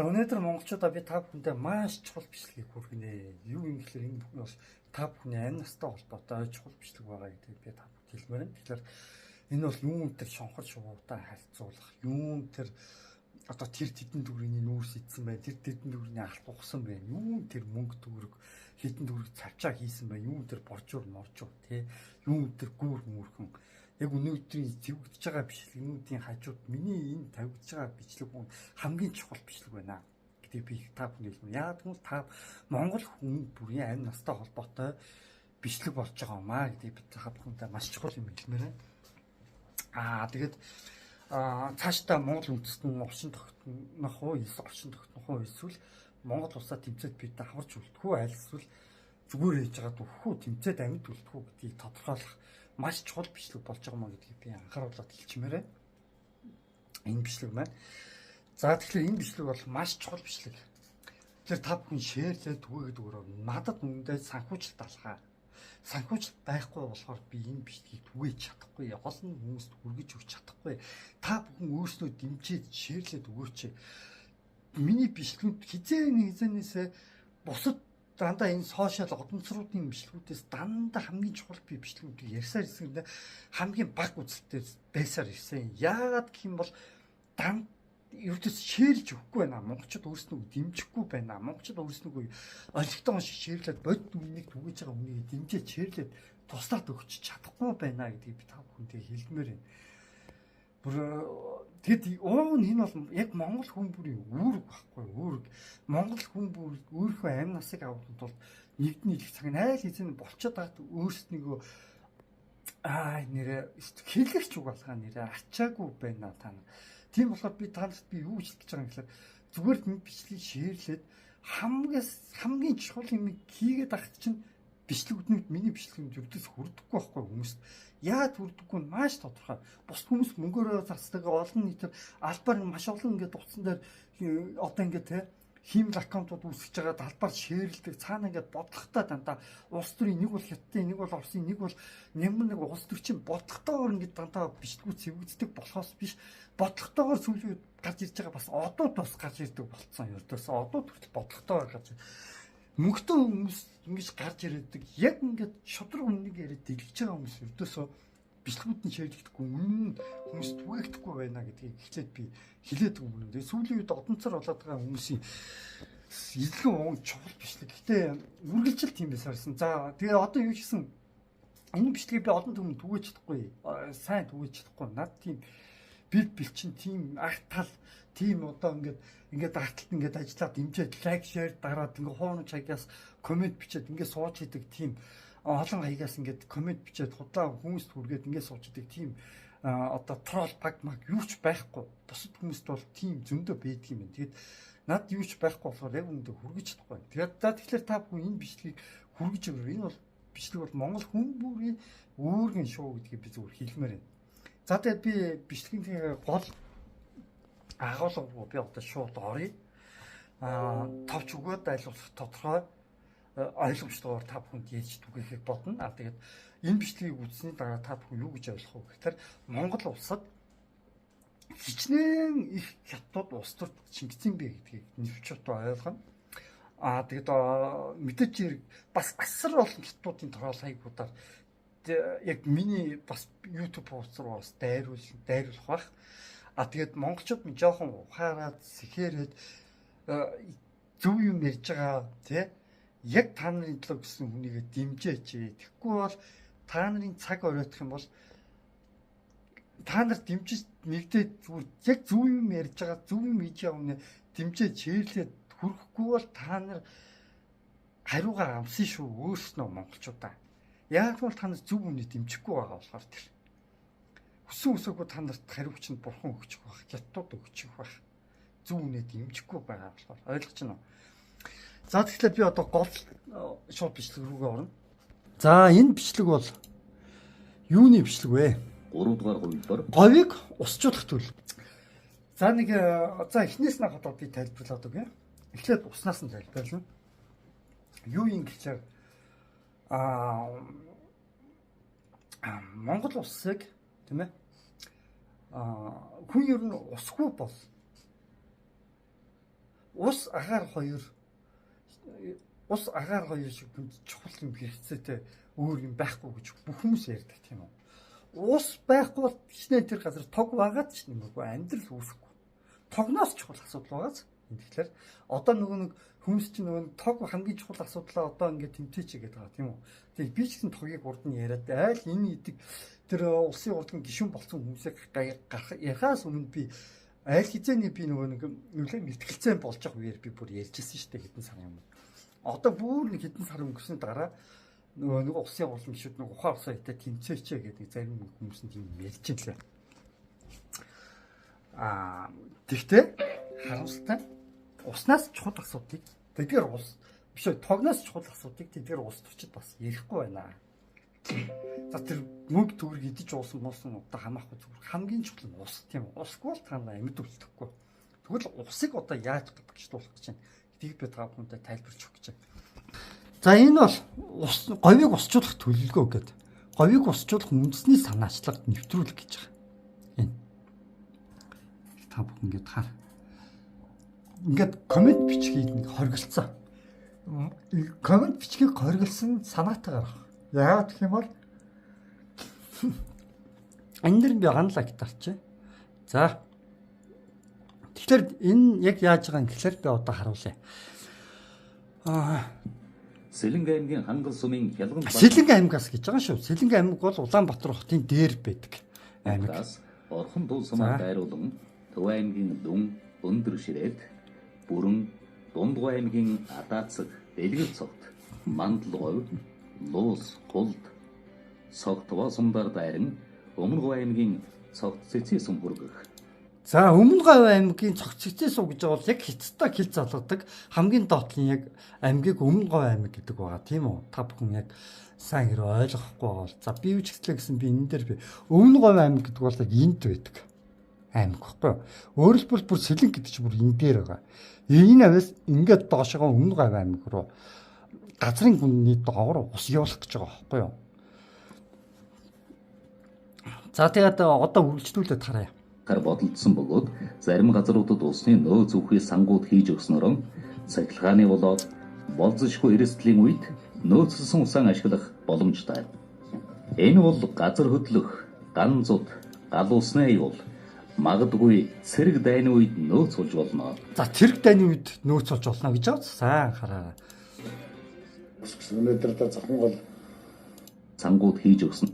За өнөөдөр монголчуудаа би та бүхэндээ маш чухал бичлэгийг хүргэнэ. Юу юм гэхээр энэ бүхэн бас та бүхний амь настай холбоотой чухал бичлэг байгаа гэдгийг би та бүхэнд хэлмээр байна. Тэгэхээр энэ бол юун тэр шонхор шувуутай харьцуулах, юун тэр одоо тэр тэдэн төгрөгийн нүүрс идсэн бай, тэр тэдэн төгрөгийн алх ухсан бай, юун тэр мөнгө төгрөг хэдэн төгрөг цавчаа хийсэн бай, юун тэр боржуур моржуу тий, юун тэр гүүр мөрхөн яг өнөөдрийн зөвгдөж байгаа бичлэгнүүдийн хажууд миний энэ тавигдж байгаа бичлэг хүн хамгийн чухал бичлэг байна гэдэг би та бүхэнд хэлмээр. Яг тэгвэл та Монгол хүн бүрийн амь настай холбоотой бичлэг болж байгаа юмаа гэдэг би та бүхэндээ маш чухал юм хэлмээр байна. Тэгээд цаашдаа Монгол үндэстэн оршин тогтнох уу, эсвэл Монгол улсаа тэмцээд бид даварч үлдэхүү аль эсвэл зүгээр хийж байгаа дөхөө тэмцээд амьд үлдэхүү гэдгийг тодорхойлох маш чухал бичлэг болж байгаа маа гэдгийг би анхааруулад хэлчмээр байна. Энэ бичлэг маань. За тэгэхээр энэ бичлэг бол маш чухал бичлэг. Тэгэхээр та бүхэн шеэрлээд түгээгээд өгөрөө. Надад үнэндээ санхүүжилт алхаа. Санхүүжилт байхгүй болохоор би энэ бичлэгийг түгээж чадахгүй. Олон хүмүүст хүргэж өгч чадахгүй. Та бүхэн өөрснөө дэмжиж шеэрлээд өгөөч. Миний бичлэгүүд хизээнээсээ бусад дандаа энэ сошиал одонцруудын бичлэгүүдээс дандаа хамгийн чухал би бичлэгүүдийг ярьсаар ирсэндээ хамгийн бага үзэлтэй байсаар ирсэн. Яагаад гэх юм бол ердөөс шеэрлж өгөхгүй байна. Монголчууд өөрснөө дэмжихгүй байна. Монголчууд өөрснөө олигтон шиг шеэрлээд бодит үннийг түгэж байгаа хүнийг дэмжиж шеэрлээд туслаад өгч чадахгүй байна гэдгийг би та бүхэндээ хэлмээр байна. Тэгэд энэ бол яг Монгол хүн бүрийн үүрэг байхгүй үүрэг. Монгол хүн бүр өөрийнхөө амь насыг авахын тулд нэгдний их цаг найл эзэн болчиход байгаад өөрснийгөө нэрээ хэлэгч угаалгаа нэрээ ачаагүй байна та нар. Тийм болохоор би танад би юу хэлж байгаа юм гэхээр зүгээр нэг бичлэгийг шеэрлээд хамгийн чухал юм хийгээд ахт чинь бичлэгүүднүүд миний бичлэгүүд өвдөс хүрдэхгүй байхгүй хүмүүст. Яагаад хүрдэггүй нь маш тодорхой. Бус хүмүүс мөнгөөрөө зарцдаг олон нийтээр албаар маш олон ингээд утсан дээр одоо ингээд те хиймэл аккаунтууд үүсгэж байгаа талбаар шеэрлдэг цаана ингээд бодлоготой дандаа улс төрийн нэг бол хятадын нэг бол Оросын нэг бол нямар нэг улс төрчин бодлоготойгоор ингээд дандаа бичлэгүүд цэвэгддэг болохоос биш бодлоготойгоор сүүлийн гарч ирж байгаа бас одууд бас гарч ирдэг болцсон ердөөс одууд хүртэл бодлоготойгоор гарч мөнгөтэй хүмүүс ингэж гарч ирээдэг яг ингээд шудраг үннийг яриад дэлгэж байгаа хүмүүс ердөөсөө бичлэгүүд нь шеэрлэгдэхгүй үнэн хүмүүс түгээгдэхгүй байна гэдгийг эхлээд би хэлээд өгнө. Тэгээ сүүлийн үед одонцор болоод байгаа хүмүүсийн илүү чухал бичлэг. Гэтэ үргэлжил тийм байсаарсан. За тэгээ одоо юу гэсэн энэ бичлэгийг би олон түмэн түгэж чадахгүй. Сайн түгэж чадахгүй. Над тийм бэлчин тийм ахтал тийм одоо ингээд ахталт ингээд ажиллаад дэмжиж лайк шеэр дараад ингээд хоон чагаас комент бичээд ингээд сууж хийдэг тийм олон хаягаас ингээд комент бичээд худлаа хүмүүст хүргээд ингээд сууж хийдэг тийм одоо трол баг маг юу ч байхгүй. Бусад хүмүүст бол тийм зөндөө байдаг юм байна. Тэгээд над юу ч байхгүй болохоор яг үүндээ хүргэж чадахгүй. Тэгэхээр та бүхэн энэ бичлэгийг хүргэж өгөөрэй. Энэ бол бичлэг бол Монгол хүн бүрийн үүргэн шоу гэдгийг би зөвхөн хэлмээр байна. За тэгээд би бичлэгийн гол агуулга би одоо шууд оръё. Товч өгөөд айлуулах тодорхой ойлгомжтойгоор та бүхэнд ярьж түгээхийг бодно. Тэгээд энэ бичлэгийг үзсний дараа та бүхэн юу гэж ойлгох вэ гэхээр Монгол улсад хичнээн их хятад улс төрд шингэсэн бэ гэдгийг нэвчүүд ойлгоно. Тэгээд мэдээж хэрэг бас асар олон хятадуудын торол хаягуудаар яг миний бас YouTube пост руу бас дайруулах бах. Тэгээд монголчууд минь жоохон ухаарад сэхээрээд зөв юм ярьж байгаа тий яг та нарын төлөө гэсэн хүнийгээ дэмжээч. Тэгэхгүй бол та нарын цаг оройтох юм бол та нар дэмжиж нэгдээд зүгээр яг зөв юм ярьж байгаа зөв юм хийж байгаа хүнээ дэмжиж шеэрлээд хүрхгүй бол та нар хариугаа амсан шүү өөрснөө монголчуудаа. Яг бол та нар зөв үнэ дэмжихгүй байгаа болохоор тэр хүсэн үсээгөө та нарт хариу хүчинд бурхан өгчих байх, хятад өгчих байх. Зөв үнэ дэмжихгүй байгаа болохоор ойлгож байна уу? За тэгэхээр би одоо гол шууд бичлэг рүүгээ орно. За энэ бичлэг бол юуны бичлэг вэ? 3 дугаар говьдор говийг усжуулах төлөв. За эхнээс нь хадаад би тайлбарлаад өгье. Эхлээд уснаас нь тайлбарлана. Юу юм гэхээр Монгол улсыг тийм ээ хүн ер нь усгүй бол ус агаар хоёр шиг чухал юм хэрэгцээтэй өөр юм байхгүй гэж бүх хүмүүс ярьдаг тийм үү. Ус байхгүй бол хичнээн тэр газар тог байгаад ч нэмэггүй амьдрал үүсэхгүй. Тогноос чухал асуудал байгааз. Тэгэхээр одоо нэг хүмүүс чинь тог хамгийн чухал асуудлаа одоо ингээд тэмтээч гэдэг байгаа тийм үү. Тэгээ би ч гэсэн тогийг урд нь яриад айл энэ идэг тэр улсын урдын гишүүн болсон хүмүүсийг гарах яхаас өмнө би айл хизээний би нэг мэтгэлцэн болж байгаа үеэр би бүр ярьжсэн шүү дээ хэдэн сарын өмнө. Одоо бүр нэг хэдэн сар өнгөрсөний дараа нэг улсын урлан гишүүд нэг ухаан усаа хитэ тэмцээчээ гэдэг зарим хүмүүс нь тийм ярьж илээ. Тэгтээ харамсалтай уснаас чухал асуудыг тэдгээр ус биш үү тогноос чухал асуудыг тэдгээр ус төрчид бас ярихгүй байна. За тэр мөнгө төгрөг идэж уусан болсон одоо хамаахгүй зүгээр хамгийн чухал нь ус тийм үү. Усгүй бол та амьд үлдэхгүй. Тэгвэл усыг одоо яаж гадагшлуулах гэж байна. Тийг би та бүхэндээ тайлбарч өгч байна. За энэ бол говийг усчлах төлөвлөгөө гэдэг. Говийг усчлах үндэсний санаачлагд нэвтрүүлэх гэж байгаа. Энэ та бүхэн ингээд хаар. Ингээд коммент бичгийг нэг хоригдсан. Коммент бичгийг хоригдсан санаатайгаар авах. Яагаад гэх юм бол энэ дэр би ганлаа гитарч. За. Тэгэхээр энэ яг яаж байгаа юм гэхээр би одоо харуулъя. Сэлэнгэ аймгийн хангал сумын хялган Сэлэнгэ аймгаас гэж байгаа шүү. Сэлэнгэ аймаг бол Улаанбаатар хотын дээр байдаг аймаг. Орхон дул сумаар дайруулан Төв аймгийн Дүн, Өндөр Ширээд, Бүрэн, Дундгой аймгийн Адаацаг, Дэлгэр цогт, Мандалговь, Луус, Гулд, Согтвоо сумдар дайран Өмнөговь аймгийн цогт Цэцээ сум хүргэх. За Өмнөговь аймгийн цогт Цэцээ сум гэж байгаа бол яг хятадтай хил залгадаг хамгийн доотлын яг аймгийг Өмнөговь аймаг гэдэг байгаа тийм үү? Та бүхэн яг сайн хэрэг ойлгохгүй бол за би юу ч гэсэн би энэ дээр би Өмнөговь аймаг гэдэг бол яг энд байдаг аймаг гэхгүй. Өөрөлдвөл бүр Сэлэн гэдэг чинь бүр энэ дээр байгаа. Энэ аваас ингээд доошогоо Өмнөговь аймаг руу газрын гүнний доогоор ус явуулах гэж байгаа байхгүй юу? За тэгээд одоо үргэлжлүүлээд харъя. Бодолдсон бөгөөд зарим газруудад усны нөө зүвхий сангууд хийж өгснөөр цахилгааны болоод болзошгүй эрсдлийн үед нөөцлсөн усаа ашиглах боломжтой. Энэ бол газар хөдлөх, ган зуд, гал усны аюул магадгүй цэрэг дайны үед нөөц болж болно. За цэрэг дайны үед нөөц болж болно гэж байгаа сайн хараа. Өнөөдөр та захын гол сангууд хийж өгсөн.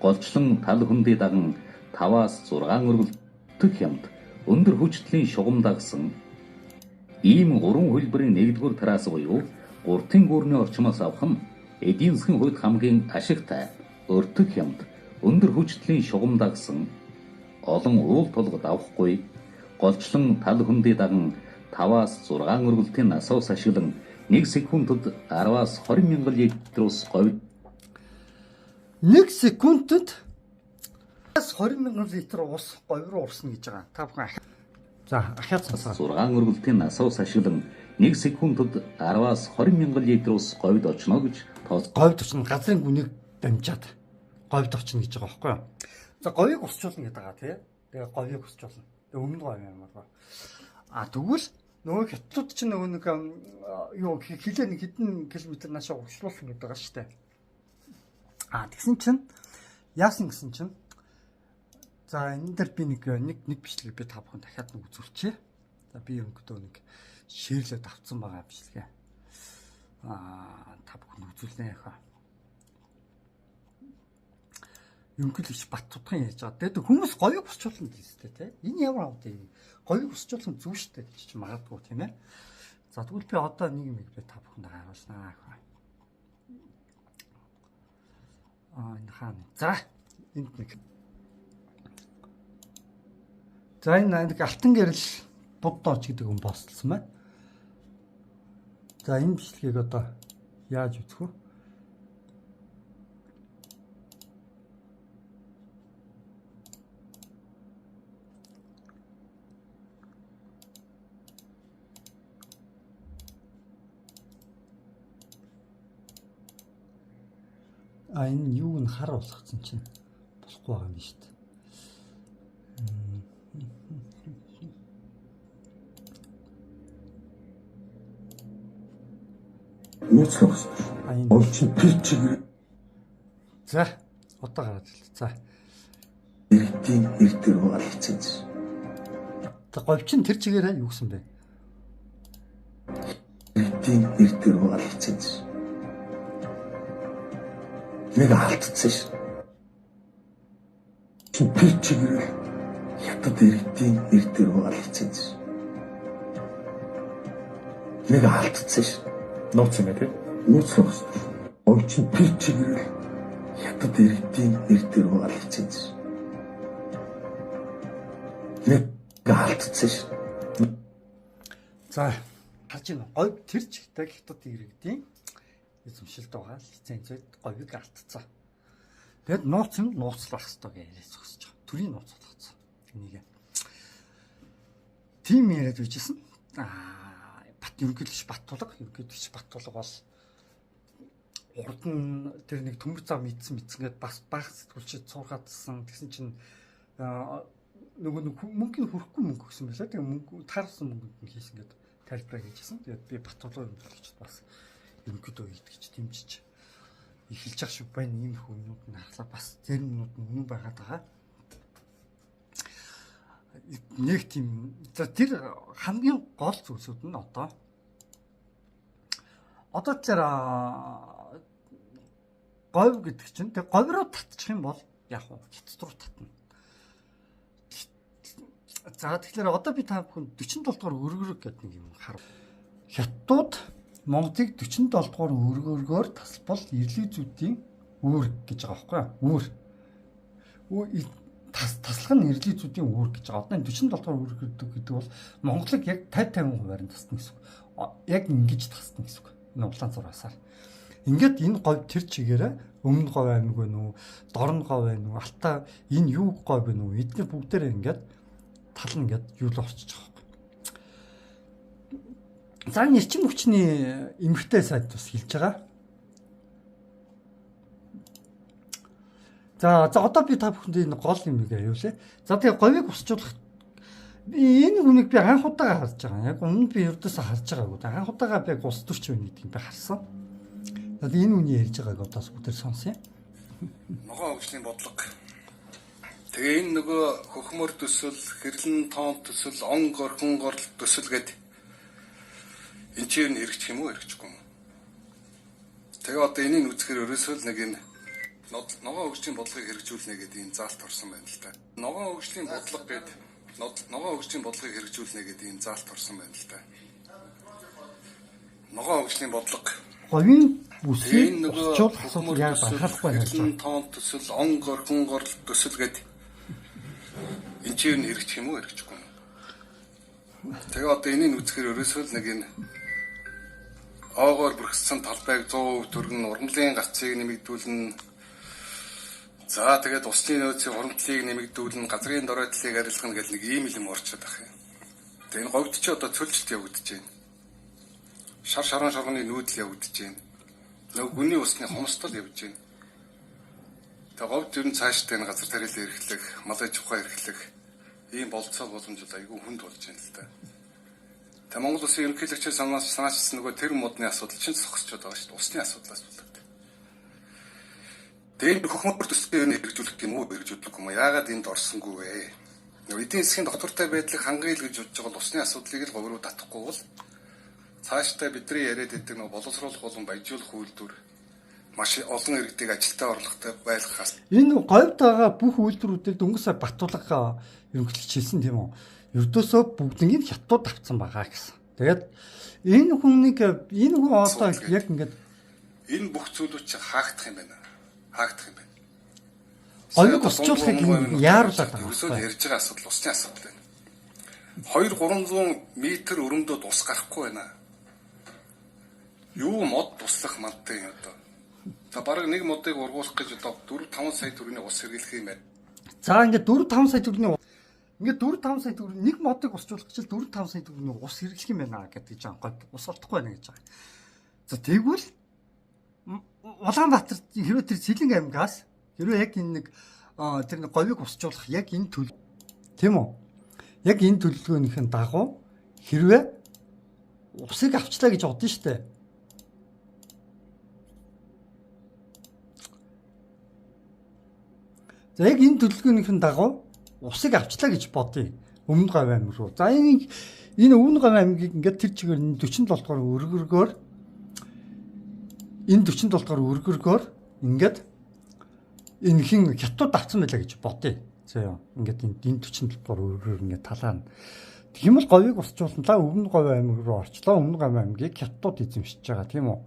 Голчлон тал хөндөй даган 5-аас 6 өргөлтөх хямд өндөр хүчтлийн шугам дагсан ийм 3 хөлбөрийн 1-р тараас буюу 3-ын гүрний орчмоос авах нь эдийн засгийн хувьд хамгийн ашигтай. Өртөг хямд өндөр хүчтлийн шугам дагсан олон уул толгод авахгүй голчлон тал хөндөй даган 5-аас 6 өргөлтийн насоос ашиглан 1 секундэд 10-аас 20 мянган литр ус говьд 1 секундэд 20 мянган литр ус говь руу урсна гэж байгаа. Та бүхэн за ахиад сонсоо. 6 өргөлтийн насоос ашиглан 1 секундэд 10-аас 20 мянган литр ус говьд очно гэж тооцоо. Говьд очно газрын гүнийг дамжаад говьд очно гэж байгаа байхгүй юу? За говийг усчуулна гэдэг байгаа тий. Тэгээ говийг усчуулна. Тэгээ өмнө говь юм аа. Тэгвэл нөгөө хятадууд чинь нөгөө нэг юу хилээ нэг хэдэн километр наашаа урагшлуулсан гэдэг байгаа шүү дээ. Тэгсэн чинь яасан гэсэн чинь за энэ дээр би нэг бичлэг би та бүхэн дахиад нэг үзүүлчихье. За би өнгөдөө нэг шеэрлээд авцсан байгаа бичлэгээ. Та бүхэн үзүүлнэ яхаа. Өнгөлөгч Баттуудхан яаж байгаа. Тэгээд хүмүүс говийг усчуулна гэжтэй те. Энэ ямар авд юм. Говийг усчуулсан зүв штэ гэж чи магадгүй тийм ээ. За тэгвэл би одоо нэг юм би та бүхэнд харуулнаа. Энэ хаана. За энд нэг. За энэ нэг алтан гэрэл буддооч гэдэг хүн бослсон байна. За энэ бичлэгийг одоо яаж үзэх вэ? Энэ юу н хар болгоцсон чинь болохгүй байгаа юм шүү дээ. Нууцлах. Энэ Өвчин тэр чигээр за одоо гараад ирлээ. За. иргэдийн эрдэр байгаа хэцээж. За говьчин тэр чигээрээ юу гэсэн бэ? Иргэдийн эрдэр байгаа хэцээж. Нэг алдсан ш. Тэр чигээр хятад иргэдийн эрдэр байгаа хэцээж. Нэг алдсан ш. Нууц юм тий. Нууцлах. Өвчин тэр чигээр хятад иргэдийн эрдэр байгаа хэцээж. Нэг алдсан ш. За харж байна. Говь тэр чигтэй хятад иргэдийн эзэмшилд байгаа лицензэд говийг алдцсан. Тэгэд нууц нь нууцлах хэрэгтэй гэж зогсож байгаа. Төрийн нууцлах гэсэн. Энийг тим яриад байжсэн. Ерөнхийлөгч Баттулга бол урд нь тэр нэг төмөр зам мэдсэн гээд бас баг сэтгүүлчид цуургаадсан. Тэгсэн чинь нөгөө мөнгөний хөрөхгүй мөнгө гэсэн байлаа. Тэгээ мөнгө таарсан мөнгөнд нь хийсэн гээд тайлбараа хийжсэн. Тэгээд би Баттулга ерөнхийлөгчд бас ерөнхийдөө идэгч дэмжиж эхэлж ах шиг байна. Ийм их өмнөд нь харахлаа бас зарим өмнөд нь үнэн байгаад байгаа. Нэг тийм за тэр хамгийн гол зүйлсүүд нь одоо тэр говь гэдэг чинь тэг говь руу татчих юм бол яг хятад руу татна. За тэгэхээр одоо би та бүхэн 47 дугаар өргөрөг гэдэг нэг юм харав. Хятадууд Монголыг 47 дугаар өргөргөөр тасбал эрлэг зүйдийн үүрэг гэж байгаа байхгүй юу? Таслах нь эрлэг зүйдийн үүрэг гэж байгаа. Одоо 47 дугаар үүрэг гэдэг бол Монголыг яг 50-50%-аар нь тасна гэсэн үг. Яг ингэж тасна гэсэн үг. Энэ улаан зураасаар. Ингээд энэ говь тэр чигээрээ өмнө говь аймаг байна уу, дорн говь байна уу, алтаа энэ юу говь байна уу? Эдгээр бүгдээрээ ингээд тал нь ингээд юу л орчиж байгаа. За энэ эрчим хүчний эмгтэй сайд бас хэлж байгаа. За одоо би та бүхэнд энэ гол юм гээ явуулъя. За тэгээ говийг усчлах энэ хүнийг би анх удаага харж байгаа. Яг өмнө би ердөөсөө харж байгаагүй. Анх удаага би ус төрч байна гэдгийг би харсан. За энэ үний ярьж байгааг одоос бүгд сонсъё. Ногоон хөгжлийн бодлого. Тэгээ энэ нөгөө хөхмөр төсөл, хэрлэн тоон төсөл, он горхон горл төсөл гэдэг энэ чинь хэрэгжих юм уу, хэрэгжихгүй юм уу? Тэгээ одоо энийг үзэхээр ерөөсөө л нэг энэ ногоон хөгжлийн бодлогыг хэрэгжүүлнэ гэдэг ийм заалт орсон байна л да. Ногоон хөгжлийн бодлого гэдэг ногоон хөгжлийн бодлогыг хэрэгжүүлнэ гэдэг ийм заалт орсон байна л да. Ногоон хөгжлийн бодлого говийн үсийг усчул асуудал яг анхаарахгүй байна. Тоон төсөл, он горхон горл төсөл гэдэг энэ чинь хэрэгжих юм уу, хэрэгжихгүй юм уу? Тэгээ одоо энийг үзэхээр ерөөсөө л нэг энэ оогоор бүрхсэн талбайг 100% төргөн, ургамлын гацыг нэмэгдүүлнэ. За тэгээд усны нөөцийн хуримтлалыг нэмэгдүүлнэ, газрын доройдлыг арилгах гэх нэг ийм юм орчод байх юм. Тэгээ энэ говьд ч одоо цөлжилт явагдаж байна. Шаргын нүүдэл явагдаж байна. Нөгөө гүний усны хомсдол явж байна. Тэгээ говьд ер нь цаашдаа энэ газар тариалан эрхлэх, мал аж ахуй эрхлэх ийм болцоо боломжууд айгүй хүнд болж байна л да. Тэгээ Монгол Улсын ерөнхийлөгчөөс санаачилсан нөгөө тэр модны асуудал чинь зогсчод байгаа шүү дээ. Усны асуудлаас болоод. Тэгээд хөхмөр төслийн хэрэгжүүлэх юм уу, хэрэгжүүлэх юм уу? Яагаад энд орсонгүй вэ? Нөгөө эдийн засгийн доктортой байдлыг хангая л гэж бодож байгаа усны асуудлыг л говь руу татахгүй бол цаашдаа бидний яриад байдаг нөгөө боловсруулах болон баяжуулах үйлдвэр маш олон иргэдийг ажилдаа орлоготой байлгахаас энэ говьд байгаа бүх үйлдвэрүүдийг дөнгөж Баттулга ерөнхийлөгч хэлсэн тийм үү? Ердөөсөө бүгднийг хятадууд авцсан байгаа гэсэн. Тэгээд энэ хүн одоо яг ингээд энэ бүх зүйлүүд чинь хаагдах юм байна. говийг усчлахыг яаруулаад байгаа юм. Ерөөсөө ярьж байгаа асуудал усны асуудал байна. 200-300 метр өрөмдөд ус гарахгүй байна. Юу мод туслах мандтай юм одоо. За бараг нэг модыг ургуулах гэж одоо 4-5 сая төгрөгийн ус хэрэглэх юм байна. За ингээд 4-5 сая төгрөгийн ингээд 4-5 сая төгрөг нэг модыг усчлах гэж 4-5 сая төгрөгийн ус хэрэглэх юм байна гэдэг чинь ус олдохгүй байна гэж байгаа. За тэгвэл Улаанбаатар хэрвээ тэр Сэлэнг аймгаас хэрвээ яг энэ нэг тэр говийг усчлах яг энэ төлөв тийм үү? Яг энэ төлөвлөгөөнийхэн дагуу хэрвээ усыг авчлаа гэж бодсон шүү дээ. За яг энэ төлөвлөгөөнийхэн дагуу усыг авчлаа гэж бодъё. Өмнөд Говь аймаг руу. За энэ Өмнөд Говь аймгийг ингээд тэр чигээр 47 дугаар өргөргөөр ингээд энэ хин хятад авсан байлаа гэж бодъё. За ингээд энэ 47 дугаар өргөрөөр ингээд талаана. Тийм бол Говийг усчуулнаа Өмнөд Говь аймаг руу орчлоо. Өмнөд Говь аймгийг хятад эзэмшиж байгаа тийм үү.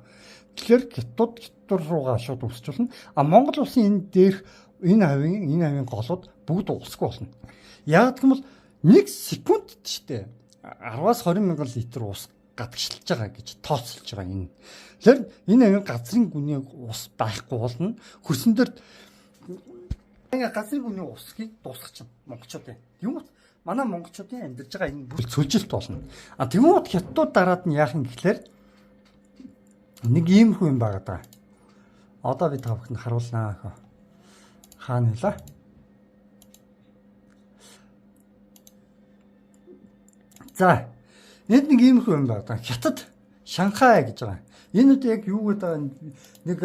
Тэгэхээр хятад руугаа шууд усчуулна. А Монгол улсын энэ дээрх энэ хавийн голууд бүгд усгүй болно. Яг гэвэл 1 секунд штэ 10-аас 20 мянган литр ус гадагшилж байгаа гэж тооцолж байгаа энэ. Тэгэхээр энэ хавийн газрын гүний ус байхгүй болно. Хөрсөн дээр газрын гүний усыг дуусгачих монголчууд юм. Манай монголчуудын амьдарч байгаа энэ бүл цөлжилт болно. А тэгмээд хятадууд дараад нь яах юм гэхлээр нэг иймэрхүү юм байгаа даа. Одоо би та бүхэнд харуулнаа хөө. Хаана нэлээ? За, энд нэг иймэрхүү юм байгаа даа. Хятад Шанхай гэж байгаа. Энэ үед яг юу гэдэг нэг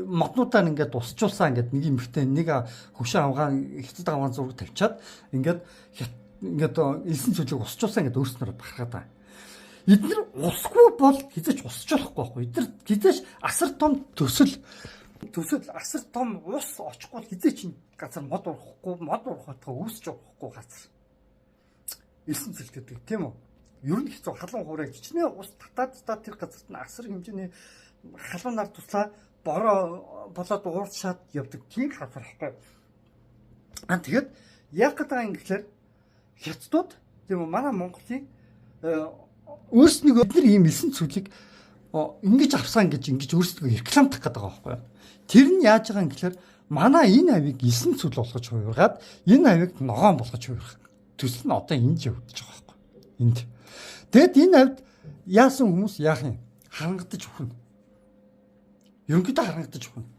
моднуудаар ингээд усчулсан ингээд нэг эмхтэй нэг хөвшин авгаан хятад авгаан зураг тавьчаад ингээд элсэн цөлийг усчулсан ингээд өөрснөрөө барахад байгаа. Эдгээр усгүй бол хизээч усчлахгүй байхгүй. Эдгээр хизээч асар том төсөл асар том ус очихгүй хизээч газар мод урахтай үүсч урахгүй газар. Элсэн цэл гэдэг тийм үү? Ер нь хэцүү халуун хуурай хичнээн ус татаад тэр газарт нь асар хэмжээний халуунаар туслаа бороо болоод уурчаад явдаг тийм газар байхгүй. А тэгээд яг гэдэг юм гэхэлэр хятадууд тийм үү манай Монголын өөрснийгөө бид нар ийм элсэн цүлийг ингэж авсан гэж ингэж өөрсдөө рекламдах гэдэг байгаа байхгүй. Тэр нь яаж байгаа юм гэхэлэр манай энэ хавийг элсэн цүл болгож хувиргаад энэ хавийг ногоон болгож хувирах төсөл нь одоо энд явагдаж байгаа байхгүй. Энд. Тэгэд энэ хавьд яасан хүмүүс яах юм? Харангадаж өгнө. Ерөнхийдөө харангадаж өгнө.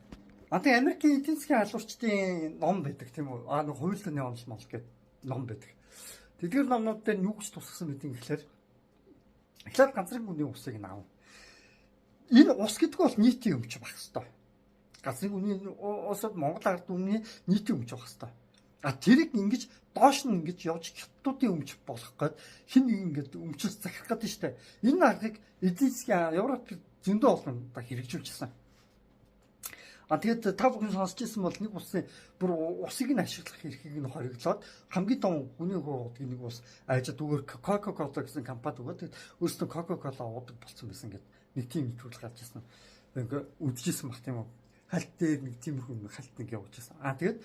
Тэгээ Америкийн эдийн засгийн халуурчдын ном байдаг тийм үү? Нэг хуулианы онол мол гэдэг ном байдаг. Тэдгээр номнууд дээр юу гэж тусгасан гэдэг юм гэхэлэр эхлээд газрын гүний усыг нь аав. Энэ ус гэдэг бол нийтийн өмч байх хэвээр. Газрын гүний усад Монгол ард түмний нийтийн өмч байх хэвээр. А тэрийг ингэж доош нь ингэж явж хятадуудын өмч болох гээд хин нэг ингэж өмчлөс захирах гэдэг нь штэ. Энэ аргыг эдийн засгийн Европ зөндөө олон хэрэгжүүлчихсэн. Тэгээд та бүхэн сонсч ирсэн бол нэг усын бүр усыг нь ашиглах эрхийг нь хориглоод хамгийн том гүний хуруудыг нэг ус айжад үгээр Coca-Cola гэсэн компани өгөөд өөрсдөө Coca-Cola уудаг болсон байсан гэдэг нэг тийм нэвтрүүлэг гарч ирсэн. Ингээ үдчихсэн баг тийм үү. Хальт дээр нэг тиймэрхүү нэг хальт нэг явж ирсэн. Тэгээд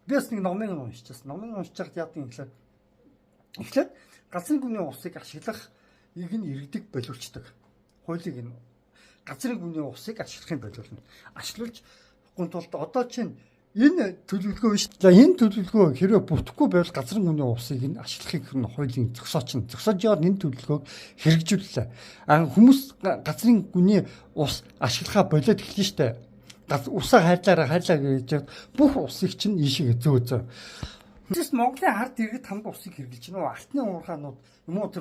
би бас нэг номыг уншижсэн. Номыг уншиж яадаг юм гэхэлээ. Эхлээд газрын гүний усыг ашиглах ийг нь иргэдэг боловчдаг. Хуулийг нь газрын гүний усыг ашиглахын боловлно. Ашиглуулж тулд одоо чинь энэ төлөвлөгөө биш. За энэ төлөвлөгөө хэрвээ бүтэхгүй байвал газрын гүний усыг нь ашиглахыг нь хуулийн зогсоож яваад энэ төлөвлөгөөг хэрэгжүүллээ. Хүмүүс газрын гүний ус ашиглахаа болоод эхэлнэ штэ. Усаа хайрлаа гэж бүх усыг чинь ийшээ зөө. Тэс Монголын хард иргэд хамт усыг хэрэгжилж байна уу? Алтны уурхаанууд юм уу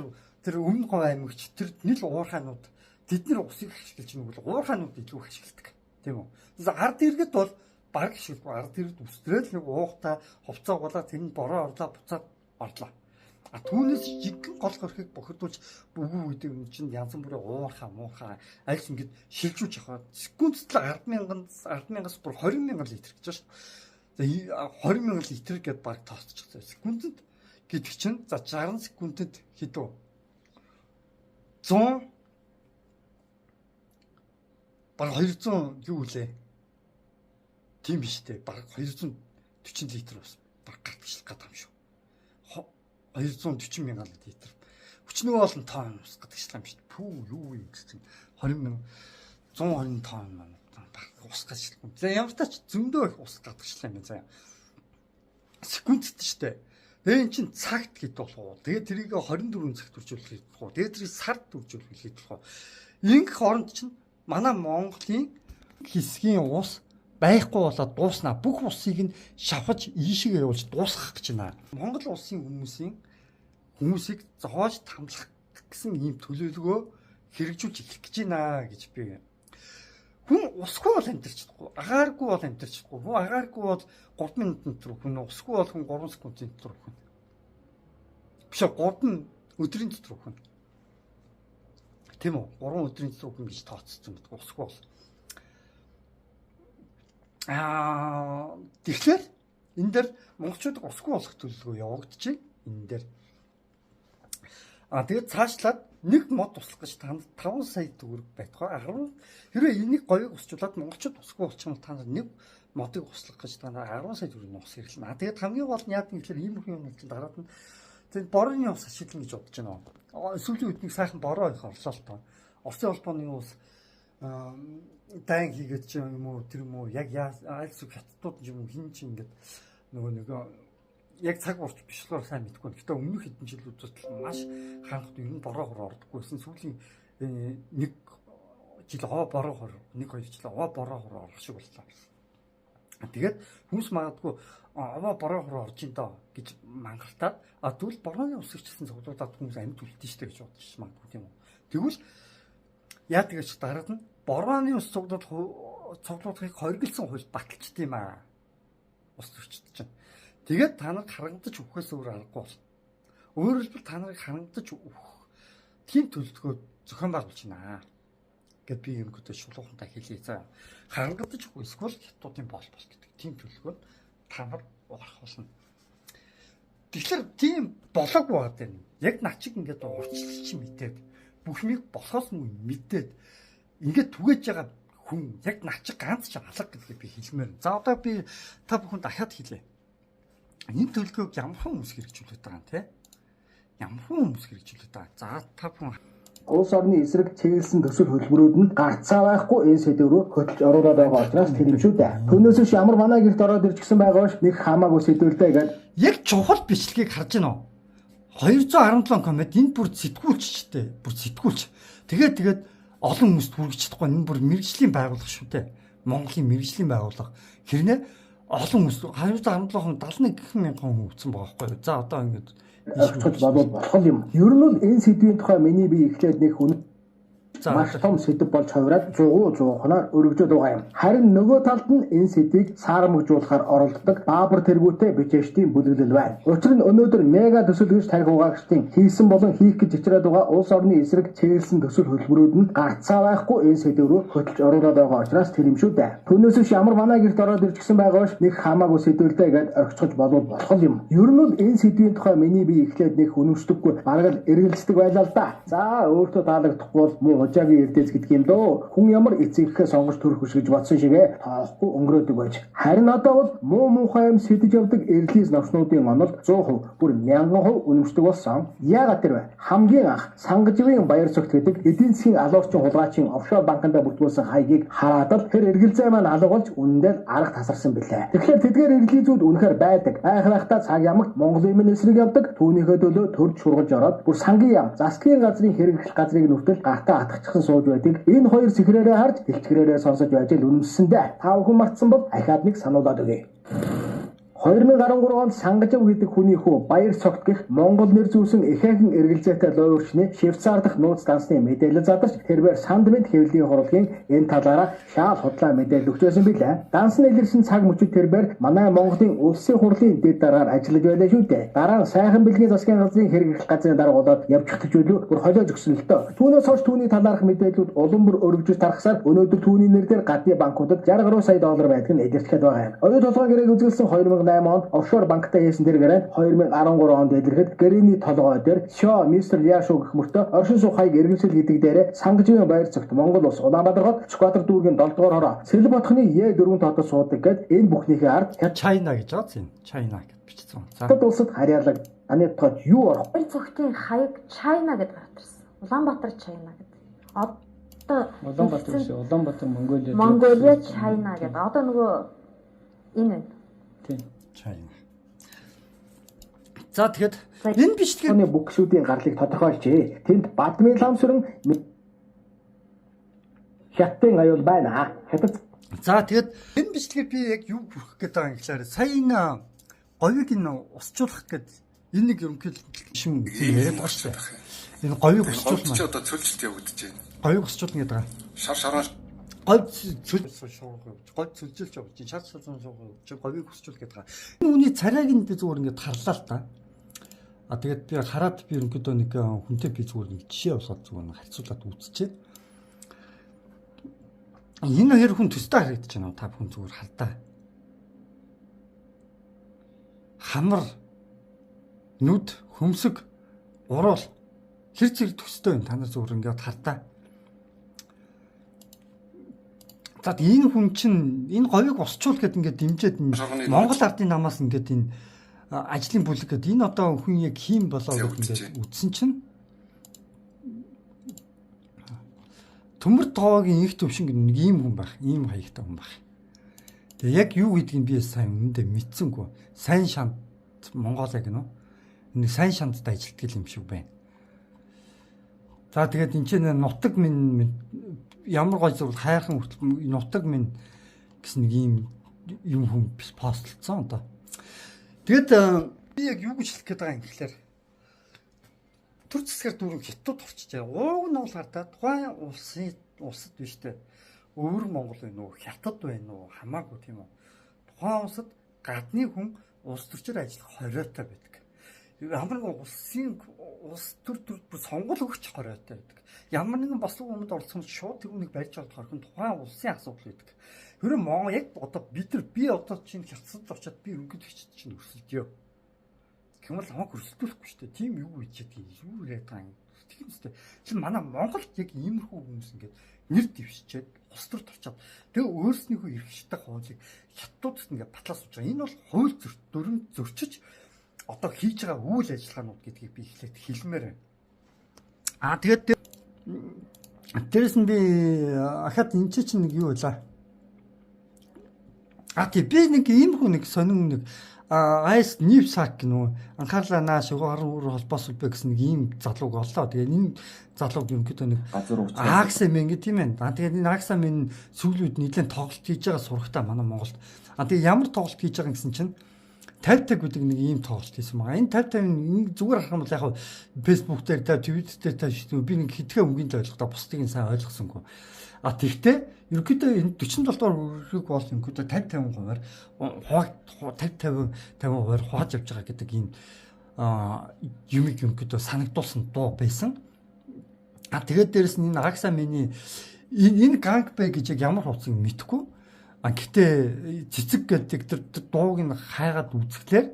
тэр Өмнөд Говь аймагч тэр нийл уурхаанууд тэд нар усыг ашиглаж байна уу? Уурхаанууд илүү ашигладаг. Тийм үү? Ард иргэд бол баг ашиглахгүй. Ард иргэд үстрэл нэг уухта хувцаа болоо тэр нь бороо орлоо буцаад орлоо. Түүнээс жигэн гол хөрхийг бохирдуулж бүгэн үедэг юм чинь янз бүрийн уурхаа аль ингэж шилжүүлж явах. Секундэд 10,000-аас бүр 20,000 литр гэж байна шүү. За 20,000 литр гэдээ баг тооцчихсан. Секундэд гэдэг чинь за 60 секундэд хэдөө 100 баг 200 юу лээ. Тийм биш үү? Баг 240 литр ус баг гадагшлах гэдэг юм шүү. 240 мянган литр. Хүчнөө олон тонн ус гадагшлах юм шүү. Пүү юу юм гэсэн 20,000 120 тонн баг ус гадагшлах юм. За ямар тач зөндөө их ус гадагшлах юм байна. Секундэд шүү дээ. Тэгээ эн чинь цагт хэд болох вэ? Тэгээ тэрийг 24 цагт үржүүлэх хэрэгтэй болох. Тэгээ тэрийг сард үржүүлэх хэрэгтэй болох. Ингэх оронд чинь манай Монголын хэсгийн ус байхгүй болоод дууснаа. Бүх усыг нь шавхаж ийшээгээ явуулж дуусгах гэж байна. Монгол улсын хүмүүсийг зоож тамлах гэсэн ийм төлөвлөгөө хэрэгжүүлж эхлэх гэж байна гэж би Хүн усгүй бол амьдарч чадахгүй. Агааргүй бол амьдарч чадахгүй. Хүн агааргүй бол 3 минутын дотор хүн, усгүй бол хүн 3 секундын дотор хүн. Биш 3 өдрийн дотор хүн. Тийм үү? 3 өдрийн дотор хүн гэж тооцсон гэдэг усгүй бол. Тэгэхээр энэ дээр монголчууд усгүй болох төлөвлөгөө явагдчихэв. Энэ дээр. Тэгээд цаашлаад нэг мод туслах гэж танд 5 сая төгрөг байтугай 10 хэрвээ энийг гоёг усчлаад монголчууд усгүй болчихвол та нар нэг модыг услах гэж та нар 10 сая төгрөг ус хэрэглэнэ. Тэгээд хамгийн гол нь яа гэвэл ийм хүн юм чинь дараад нь тэгээд борооны ус ашиглана гэж бодож байна. Сүүлийн үед нэг сайхан бороо их орлоо л тоо. Оросын холбооны ус дайн хийгээд ч юм уу тэр юм уу яг айлс хаттууд юм хин ч ингээд нөгөө яг цаг урт биш болохоор сайн мэдгүй. Гэхдээ өмнөх хэдэн жилүүд маш хаанхд ер нь бороо хор ордоггүйсэн. Сүүлийн нэг жил бороо хор, нэг хоёр жил бороо хор орох шиг боллоо. Тэгээд хүмүүс магадгүй бороо хор орж ин доо гэж мангалтаад тэгвэл борооны ус ихчсэн цуглуулаад хүмүүс амьд үлдэн штэ гэж бодчих магадгүй тийм үү. Тэгвэл яа тэгэж дараад нь борооны ус цуглуулахыг хоригдсан хууль баталчт юм аа. Ус төрчд чинь. Тэгээд та нарыг харагдаж өгөхөөс өөр аргагүй бол. Өөрөөр хэлбэл та нарыг харагдаж өгөх тийм төлөвлөгөө зохион байгуулж байна гэд би ерөнхийдөө шулуухантай хэлье заа. Харагдаж өгөх эсвэл хятадын бол гэдэг тийм төлөвлөгөө та нар олох болно. Тэгэхээр тийм болоогүй байгаад байна. Яг начиг ингээд урьдчилж мэдээд бүх нэг болохоос нь мэдээд ингээд түгэж байгаа хүн яг начиг ганц ч алга гэдгийг би хэлмээр. За одоо би та бүхэнд дахиад хэлье. Энэ төлөвлөгөөг ямар хүмүүс хэрэгжүүлээд байгаа юм те? Ямар хүмүүс хэрэгжүүлээд байгаа. За та бүхэн улс орны эсрэг чиглэсэн төсөл хөтөлбөрүүд нь гарцаа байхгүй энэ сэдв рүү хөтлж оруулаад байгаа учраас тэр юм шүү дээ. Түүнээс биш ямар манай гэрт ороод ирж гисэн байгаа ш нэг хамаагүй сэдвэлтэй гэдэг. Яг чухал бичлэгийг харж байна уу? 217 коммент энэ бүр сэтгүүлчтэй. Бүр сэтгүүлч. Тэгээд олон хүмүүст хүргэж чадахгүй энэ бүр мэрэгжлийн байгууллага шүү дээ. Монголын мэрэгжлийн байгууллага. Хэрнээ олон хүмүүс 217 71,000 хүн өвцөн байгаа байхгүй юу? За одоо ингэж ойлгож болох юм. Ер нь бол энэ сэдвийн тухай миний бие эхлээд нэг хүн маш том сэдв болж хувираад 100-100-хоноор өргөжөд байгаа юм. Харин нөгөө талд нь энэ сэдвийг саарамжуулахаар оролддог баабар тэргүүтэй бичээчдийн бүлэглэл байна. Учир нь өнөөдөр мега төсөл гэж тарих угаагчдын хийсэн болон хийх гэж ичрээд байгаа улс орны эсрэг чиглэсэн төсөл хөтөлбөрүүд нь гарцаа байхгүй энэ сэдв рүү хөтлж оруулаад байгаа учраас тэр юм шүү дээ. Түүнээс биш ямар манай гэрт ороод ирж гисэн байгаа ш нэг хамаагүй сэдвэлтэй гэдээ орхицож болов болох юм. Ер нь бол энэ сэдвийн тухай миний бие эхлээд нэг үнэмшдэггүй бараг л эргэлздэг байлаа л да. За өөртөө таалагдах бол муу жагийн эрдээс гэдэг юм дөө. Хүн ямар эцэгхээ сонгож төрөх биш гэж бодсон шигээ тоохгүй өнгөрөөдөг байж. Харин одоо бол муу муухай юм сэтэж явдаг эрлиз навчнуудын онол 100%, бүр 1000% үнэмшдэг болсон. Яагаад тэр вэ? Хамгийн анх Сангаживын баяр цогт гэдэг эдийн засгийн алуурчин хулгайчийн офшор банкнд бүрдүүлсэн хаягийг хараад л тэр эргэлзээ маань алга болж үнэндээ арга тасарсан билээ. Тэгэхээр тэдгээр эрлизүүд үнэхээр байдаг. Айхрахтаа цаг ямагт Монголын минь эсрэг явдаг. Түүнийхээ төлөө төрж шургаж ороод бүр сангийн ям засгийн газрын хэрэглэх газрыг нүвтэл гартаа атгахчихсан сууж байдаг. Энэ хоёр сэхрээрээ харж дэлчгэрээрээ сонсож байж л үнэмсэндээ. Та бүхэн мартсан бол ахаад нэг сануулад өгье. 2013 онд Сангажив гэдэг хүний хүү баяр цогт гэх Монгол нэр зүүсэн ихээхэн эргэлзээтэй лойрчны Швейцар дахь нууц дансны мэдээлэл задарч тэрээр сандмент хэвлэлийн хурлын энэ талаараа шаал худлаа мэдээлэл өгчөөсөн билээ. Дансны илэрсэн цаг мөчид тэрээр манай Монголын улсын хурлын дэд дараагаар ажиллаж байлаа шүү дээ. Дараа нь сайхан бэлгийн засгийн газрын хэрэглэх газрын даргуулаад явж хөтөжүүлүү бүр холиож өгсөн л дөө. Түүнээс хойш түүний талаарх мэдээллүүд улам бүр өргөжөж тархсаар өнөөдөр түүний нэрээр гадны банкудад 60 гаруй сая доллар байдаг нь илэрчээд байгаа юм. Оюут толгой гэрээг үзүүлсэн 2008 онд офшор банктай хийсэн тэр гэрээ 2013 онд илэрхэд гэрэний толгой дээр Шо мистер Яшо гэх мөртөө оршин суух хаяг эргэлзэл гэдэг дээрээ Сангаживын баяр цогт Монгол улс Улаанбаатар хот Чүкбаатар дүүргийн 7 дугаар хороо Сэрэл ботхны Е4 тодод суудаг гэд энэ бүхнийхээ ард Чайна гэж байгаа юм. Чайна гэж бичсэн. За. Тэд улсад харьяалаг аны тод юу орох? Баяр цогтын хаяг Чайна гэдэг гарчирсан. Улаанбаатар Чайна гэдэг. Одоо Улаанбаатар биш Улаанбаатар Монголиа Чайна гэдэг. Одоо нөгөө энэ тийм Чайна. За тэгэд энэ бичлэгийн бүксүүдийн гарлыг тодорхойлжээ. Тэнд бадмын ламсрын хятадын аюул байна. Хятад. За тэгэд энэ бичлэгээр би яг юу бүрэх гээд байгаа юм гэхээр саяна говийг н усчлах гээд энэ нэг ерөнхийдөө шим яриад байгаа шүү дээ. Энэ говийг усчлах маань одоо цөлжилт явагдаж байна. Говийг усчлах гэдэг байгаа. Шар шараа гол цөлжилж явж чинь шат шалсан чи говийг хүсчүүл гэдэг. Үүний царайг нь би зүгээр ингээд харлаа л та. Тэгээд би хараад би ерөнхийдөө нэг хүнтэй би зүгээр нэг жишээ болгоод зүгээр харьцуулаад үзчихээ. Энэ хоёр хүн төстэй харагдаж байна. Та бүхэн зүгээр хардаа. Хамар, нүд, хөмсөг, уруул хэр зэрэг төстэй байна. Та нар зүгээр ингээд хардаа. За энэ хүн чинь энэ говийг усчуул гэд ингээд дэмжиж Монгол ардын намаас ингээд энэ ажлын бүлэг гэдэг энэ одоо хүн яг хийм болоо гэдэг ингээд үтсэн чинь төмөр тоогийн их төвшин гэдэг нэг ийм хүн байх, ийм хаягтай хүн байх. Тэгээ яг юу гэдгийг би сайн үнэндээ мэдсэнгүй. Сайн шант Монголыг нөө нэг сайн шантад ажилтгал юм шиг байна. За тэгээд энэ чинь нутаг минь ямар гой зүйл хайрхан хүртэл нутаг минь гэсэн нэг ийм юм хүн постлцсон одоо. Тэгээд би яг юу гэж хэлэх гээд байгаа юм гэхээр төр зэсгээр дөрөв хятад орчжээ. Ууг нь бол хардаа тухайн улсад биш үү? Өвөр Монгол байна уу? Хятад байна уу? Хамаагүй тийм үү? Тухайн улсад гадны хүн улс төрчээр ажиллах хориотой байдаг. Ямар нэгэн улс төр сонгол өгч хориотой байдаг. Ямар нэгэн бослог өмд оролцсон шууд тэрнийг барьж авах хорхон тухайн улсын асуудал байдаг. Хэрэв Монгол яг одоо би одоо чинь хятадд очиад би өнгөд хичээд чинь өрсөлдөё. Тэгмэл хамаг өрсөлдүүлэхгүй шүү дээ. Тийм юу гэж ядгийг юу яриад байгаа юм. Тийм үстэй. Чин манай Монголд яг иймэрхүү хүмүүс ингээд нэр дэвшчээд улс төрд очиад тэгээ өөрснийхөө эрх шатах хуулийг хятадд ингээд батлаас сууж байгаа. Энэ бол хууль дүрм зөрчиж одоо хийж байгаа үйл ажиллагаанууд гэдгийг би эхлээд хэлмээр байна. Тэгээд дээрэс нь би ахад энэ чинь нэг юу байлаа. Тийм би нэг ийм хүн нэг сонин нэг айс нивсак гэнэ анхаарлаа нааш угаар холбоос үлбэ гэсэн нэг ийм залууг оллоо. Тэгээд энэ залууг ерөнхийдөө нэг Аксам ингэ тийм ээ. Тэгээд энэ Аксам энэ сүүлүүд нэлээд тоглолт хийж байгаа сурагтаа манай Монголд. Тэгээд ямар тоглолт хийж байгаа гэсэн чинь 50 гэдэг нэг ийм тоглолт хийсэн байгаа. Энэ 50 зүгээр харах юм бол яг Facebook дээр Twitter дээр тавьчихсан. Би нэг хитгэн өнгөнд ойлгохдоо бусдыг нь сайн ойлгосонгүй. Тэгтээ ерөнхийдөө энэ 47 дугаар үргэлжлэх бол ерөнхийдөө 50-50%-аар 50-50% хувааж явж байгаа гэдэг энэ юмыг ерөнхийдөө санагдуулсан дуу байсан. Тэгээд дээрэс нь энэ Акса миний энэ Gangbei гэж яг ямар хуудсыг мэдэхгүй. Гэхдээ цэцэг гэдэг тэр дууг нь хайгаад үзэхлээр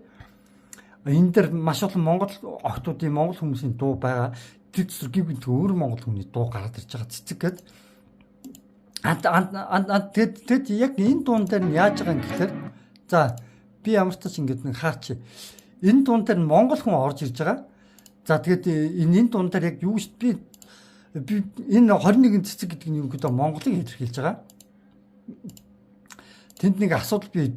энэ дэр маш олон Монгол охтуудын Монгол хүмүүсийн дуу байгаа. Тэр гівгэнт өөр Монгол хүний дуу гараад ирж байгаа цэцэг гэдэг. Тэгэд яг энэ дуун дээр нь яаж байгаа юм гэхээр за би ямар ч тач ингэж нэг хаач энэ дуун дээр нь Монгол хүн орж ирж байгаа. За тэгэд энэ дуун дээр яг юу шүү би энэ 21 цэцэг гэдэг нь ерөнхийдөө Монголыг илэрхийлж байгаа. Тэнд нэг асуудал би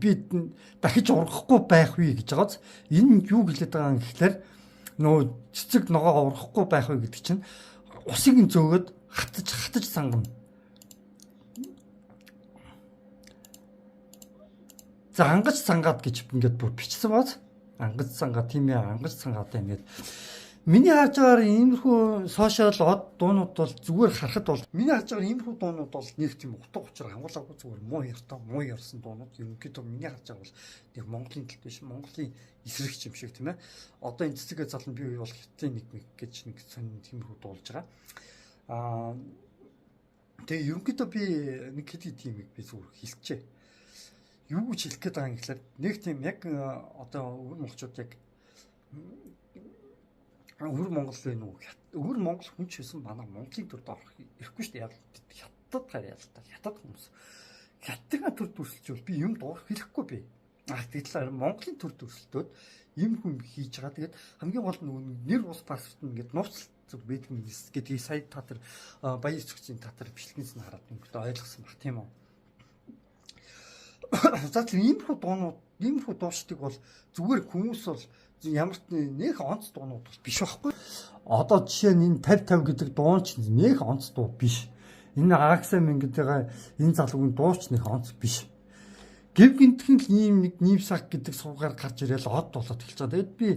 дахиж ургахгүй байх вэ гэж байгааз энэ юу гэлээд байгаа юм гэхээр нөө цэцэг ногоо ургахгүй байх вэ гэдэг чинь усыг нь зөөгөөд хатаж сангана. За ангаж сангаад гэж ингээд бүр бичсэн бааз. Ангаж сангаа тийм ээ ангаж сангаатай ингээд миний харж байгаагаар иймэрхүү сошиал дуунууд бол зүгээр харахад бол миний харж байгаа иймэрхүү дуунууд бол нэг тийм утга учир хамгаалаагүй зүгээр муу ярсан дуунууд ерөнхийдөө миний харж байгаа бол нэг Монголын тал биш Монголын эсрэг юм шиг тийм ээ. Одоо энэ цэцэг залан би бол хятадын нэг гэж нэг сонин тиймэрхүү дуулж байгаа. Тэгээ ерөнхийдөө би нэг хэд тийм би зүгээр хэлчихэ. Юу гэж хэлэх гээд байгаа юм гэхээр нэг тийм яг одоо өвөр монголчууд яг өвөр Монгол вэ нүү өвөр Монгол хүн ч байсан манай Монголын төрд орох ирэхгүй шүү дээ. Хятад гарьяа л та хятад хүмүүс хятадын төр дүрсэлжүүл би юм дуурах хэрэггүй би. Тэгэл Монголын төр дүрсэлтөөд юм хүн хийж байгаа. Тэгээд хамгийн гол нь нэр ус паспорт нь ингээд нууц зүг байдаг юм гэдгийг сая та тэр баяр цогцын та тэр бичлэгнээс нь хараад ингээд ойлгосон баг тийм үү. За тэр иймэрхүү дуушдаг бол зүгээр хүмүүс бол ямар ч нэг онц дуунууд бол биш байхгүй. Одоо жишээ нь энэ 50-50 гэдэг дуун ч нэг онц дуу биш. Энэ Аксам ингэдэг энэ залуугийн дууч нэг онц биш. Гэв гинтхэн л ийм нэг нийвсаг гэдэг суугаар гарч ирээл од болоод эхэлж байгаа. Тэгэд би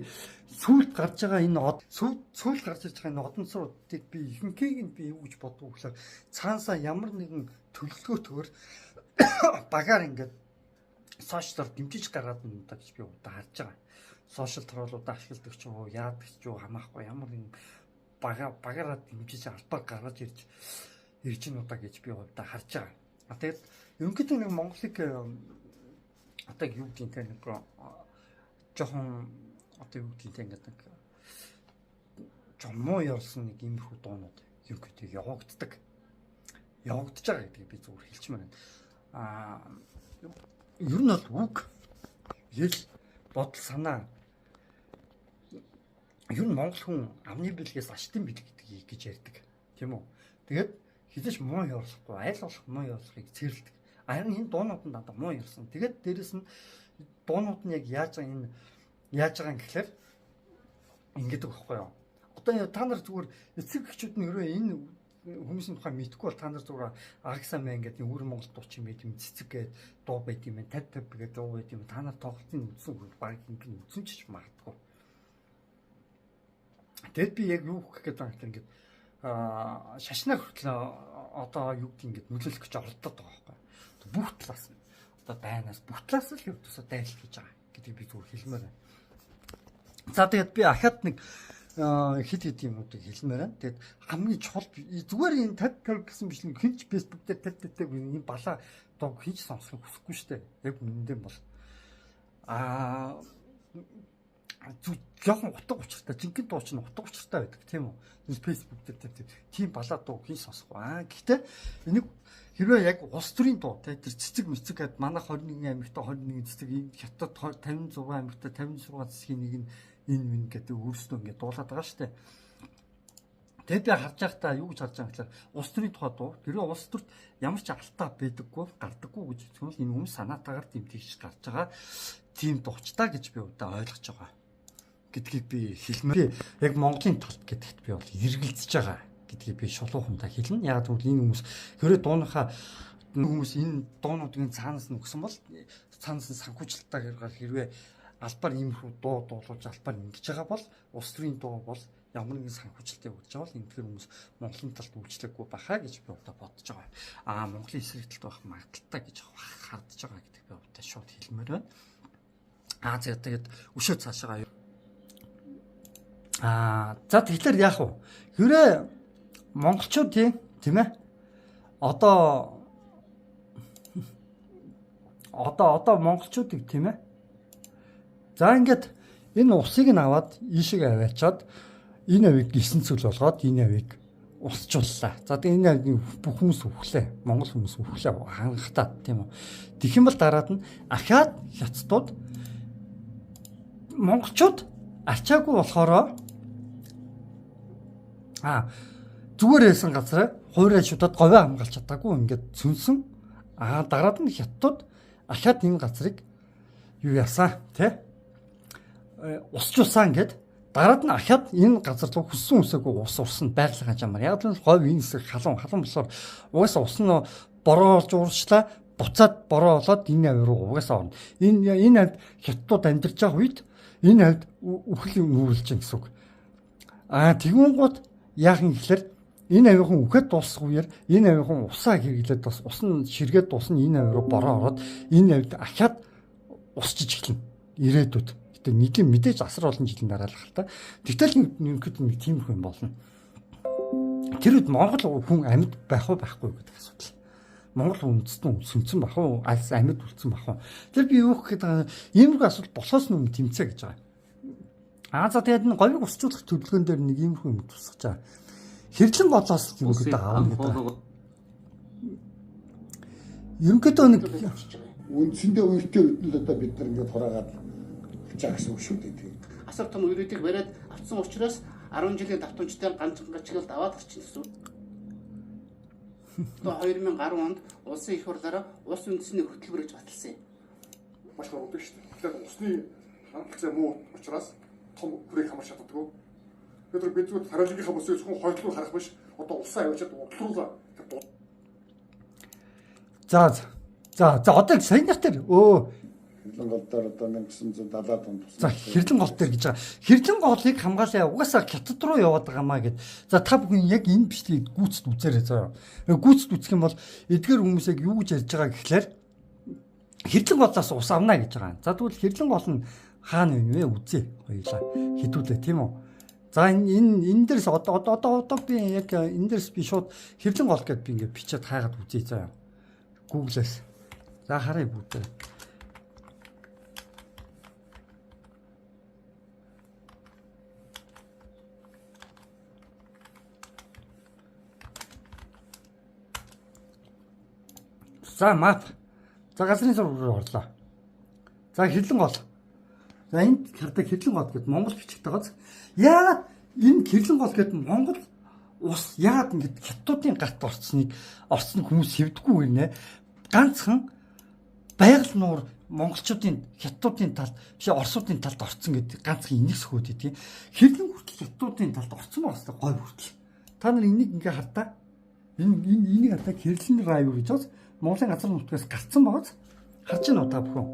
сүүлд гарч байгаа энэ од сүүл гарч ирж байгаа энэ одонцуудыг би ихэнхийг нь би юу гэж бодов гэхээр цаанасаа ямар нэгэн төлөвлөгөөтөөр багаар ингээд сошиалор дэмжиж гаргаад байна даа гэж би удаа харж байгаа. Сошиал троолуудаа ашигладаг ч юу яадаг ч юу хамаахгүй ямар нэгэн багаараа дэмжиж албаар гаргаж ирж нь удаа гэж би удаа харж байгаа. Тэгээд ерөнхийдөө нэг Монголыг одоо юу гэдэг нь нэг жоохон одоо юу гэдэг нь ингээд нэг жомоо явсан нэг иймэрхүү дуунууд ерөнхийдөө явагдаж байгаа гэдгийг би зүгээр хэлчихмээр байна. Ер нь бол үг ел бодол санаа ер нь монгол хүн амны бэлгээс аштын бэлэг гэдгийг гэж ярьдаг тийм үү. Тэгээд хизээш муу явуулахгүй аль болох муу явуулахыг цэрлдэг. Харин энэ дуунууд нь надад муу явсан. Тэгээд дээрэс нь дуунууд нь яг яаж байгаа юм гэхээр ингэдэг байхгүй юу. Одоо та нар зүгээр эцэг эхчүүд нь ерөө энэ хүмүүсийн тухай мэдгүй бол та нар зүгээр агсаа мэн гэдэг өвөр Монгол дуучин байт юм цэцэг гээд дуу байт юм 50 гээд дуу байт юм. Та нар тоглолтын үзсэн хүн баг ингэ үзэн ч магадгүй. Тэгэд би яг юу гэх гээд байгаа юм ингээд шашнаа хүртэл одоо юу гэдэг ингээд нөлөөлөх гэж оролдоод байгаа байхгүй. Бүх талаас нь одоо байнаас бүх талаас л юу тусаа дайлт хийж байгаа гэдгийг би зүгээр хэлмээр байна. За тэгээд би ахаад нэг хэд юмнуудыг хэлмээр байна. Тэгээд хамгийн чухал зүгээр энэ 50 гэсэн биш нэг хинч фэйсбүүк дээр 50 энэ балаа дуу хинч сонсох хүсэхгүй шүү дээ. Яг үнэндээ бол жоохон утга учиртай жинхэнэ дуу чинь утга учиртай байдаг тийм үү. Энэ фэйсбүүк дээр тийм балаа дуу хинч сонсох. Гэхдээ энийг хэрвээ яг улс төрийн дуу тэр цэцэг мэцэг гэд манайх 21 аймагтаа 21 цэцэг энэ хятад 56 аймагтаа 56 цэцгийн нэг нь энэ мэн гэдэг өөрсдөө ингээд дуулаад байгаа шүү дээ. Тэгээд би харж байхдаа юу гэж харж байгаа гэхээр улс төрийн тухай дуу тэрээ улс төрт ямар ч алдаа байдаггүй гардаггүй гэж зөвхөн энэ хүмүүс санаатаагаар дэмтгийж гарч байгаа тийм дуучтаа гэж би удаа ойлгож байгаа гэдгийг би хэлмээр. Яг Монголын талд гэдэгт би бол эргэлзэж байгаа гэдгийг би шулуухандаа хэлнэ. Яг тэгвэл энэ хүмүүс хэрэг дууныхаа хүмүүс энэ дуунуудын цаанаас нь өгсөн бол цаанаас нь санхүүжилтаа хэрвээ албаар иймэрхүү дуу дуулуулж албаар ингэж байгаа бол улс төрийн дуу бол ямар нэгэн санхүүжилтийг өгч байгаа бол энэ төр хүмүүс Монголын талд үйлчлэггүй бахаа гэж би удаа бодож байгаа. Монголын эсрэг талд байх магадaltaй гэж хардж байгаа гэдэг би удаа шууд хэлмээр байна. Тэгээд өшөө цаашаа за тэгэхээр яах вэ? Хэрэг монголчууд тийм ээ одоо монголчуудыг тийм ээ за ингээд энэ усыг нь аваад ийшээ аваачаад энэ авийг 9 цөл болгоод энэ авийг усчлууллаа. За тэгээ энэ авийг бүх хүмүүс өглөө. Монгол хүмүүс өглөө хангахтаа тийм үү. Тэгэх юм бол дараад нь ахаад хятадууд монголчууд арчаагүй болохоор зүгээр байсан газараа хуурайчудад говьо хамгаалж чадаагүй ингээд цүнсэн. Дараад нь хятадууд ахаад энэ газрыг юу яасан тий усчулсан гэд дараад нь ахаад энэ газар руу хүссэн үсээгүй ус урсан байрлах хажаамаар. Яг л говь энэ хэсэг халуун болохоор угаасаа ус нь бороо жуурчлаа буцаад бороо болоод энэ авь руу угаасаа орно. Энэ авь хятадууд амьдарч байгаа үед энэ авьд үхэл нүүрлж байгаа гэсэн үг. Тэгвэл яах юм гэхээр энэ авийн үхэд дуусах үеэр энэ авийн усаа хэрэглээд бас ус нь ширгээд дуусна энэ авь руу бороо ороод энэ авьд ахаад усчиж эхэлнэ. Ирээдүйд. Гэтэ нэгэн мэдээж асар олон жилийн дараа л хальта. Тэгтэл нэг тиймэрхүү юм болно. Тэр үед Монгол хүн амьд байх уу байхгүй гэдэг асуудал. Монгол үндэстэн сүнцэн бах уу аль амьд үлдсэн бах уу. Тэр би юу гэх гэдэг иймэрхүү асуудал болохоос нүм тэмцээ гэж байгаа. За тэгээд энэ говийг усчлуулах төлөвлөгөөн дээр нэг иймэрхүү юм тусгаж байгаа. Хэрлэн бодлоос юм гэдэг аав гэдэг. Ерөнхийдөө нэг үндсэндээ өөртөө үднэл одоо бид нар ингээд хураагаад хичээх гэсэн үг шүү дээ. Асар том үрүүдийг бариад авсан учраас 10 жилийн давтамжтай ганцхан гачгалд аваад гарчихсан гэсэн. Одоо 2010 онд улсын их хурлаараа улс үндэсний хөтөлбөрөж баталсан. Маш гомддог шүү дээ. Тэгэхээр усны хандлага муу учраас том хүрээг хамаарч чаддаггүй. Тэгэхээр бид зөвхөн хариулгынхаа бүсээ зөвхөн хойдлуур харах биш одоо улсаа авчиад удлруулаа. За За одоо сайн нар тэр Хэрлэн гол дээр одоо 1970-аад онд за хэрлэн гол дээр гэж байгаа. Хэрлэн голыг хамгаалаа угаасаа хятад руу яваад байгаамаа гэд. За та бүхэн яг энэ бичлэгийг гүйцэд үзээрэй заяа. Гүйцэд үзэх юм бол эдгээр хүмүүсийг юу гэж ярьж байгаа гэхлээр хэрлэн голоос ус авна гэж байгаа. За тэгвэл хэрлэн гол нь хаана вэ үзье. Хоёулаа хідүүлээ тийм үү. За энэ дээрс одоо би яг энэ дээрс би шууд хэрлэн гол гэдээ би ингээд бичээд хайгаад үзье заяа. Google-с. За харъя бүгдээ. За map. За газрын зураг руу орлоо. За хэрлэн гол. За энд хардаг хэрлэн гол гэдэг Монгол бичигтэй гоц. Яагаад энэ хэрлэн гол гэдэг Монгол ус яагаад ингэж хятадын гарт орцсон хүмүүс хэвдэггүй гинэ. Ганцхан байгаль нуур монголчуудын хятадын талд биш орсуудын талд орцсон гэдэг ганцхан энийг сөхөөд идэв. Хэрлэн хүртэл хятадын талд орцсон байх хэвээр гой хүртэл. Та нар энийг ингээ хардаа. Энийг хардаа хэрлэн райв гэж бас Монголын газар нутгаас гарцсан байгааз харж байна уу та бүхэн.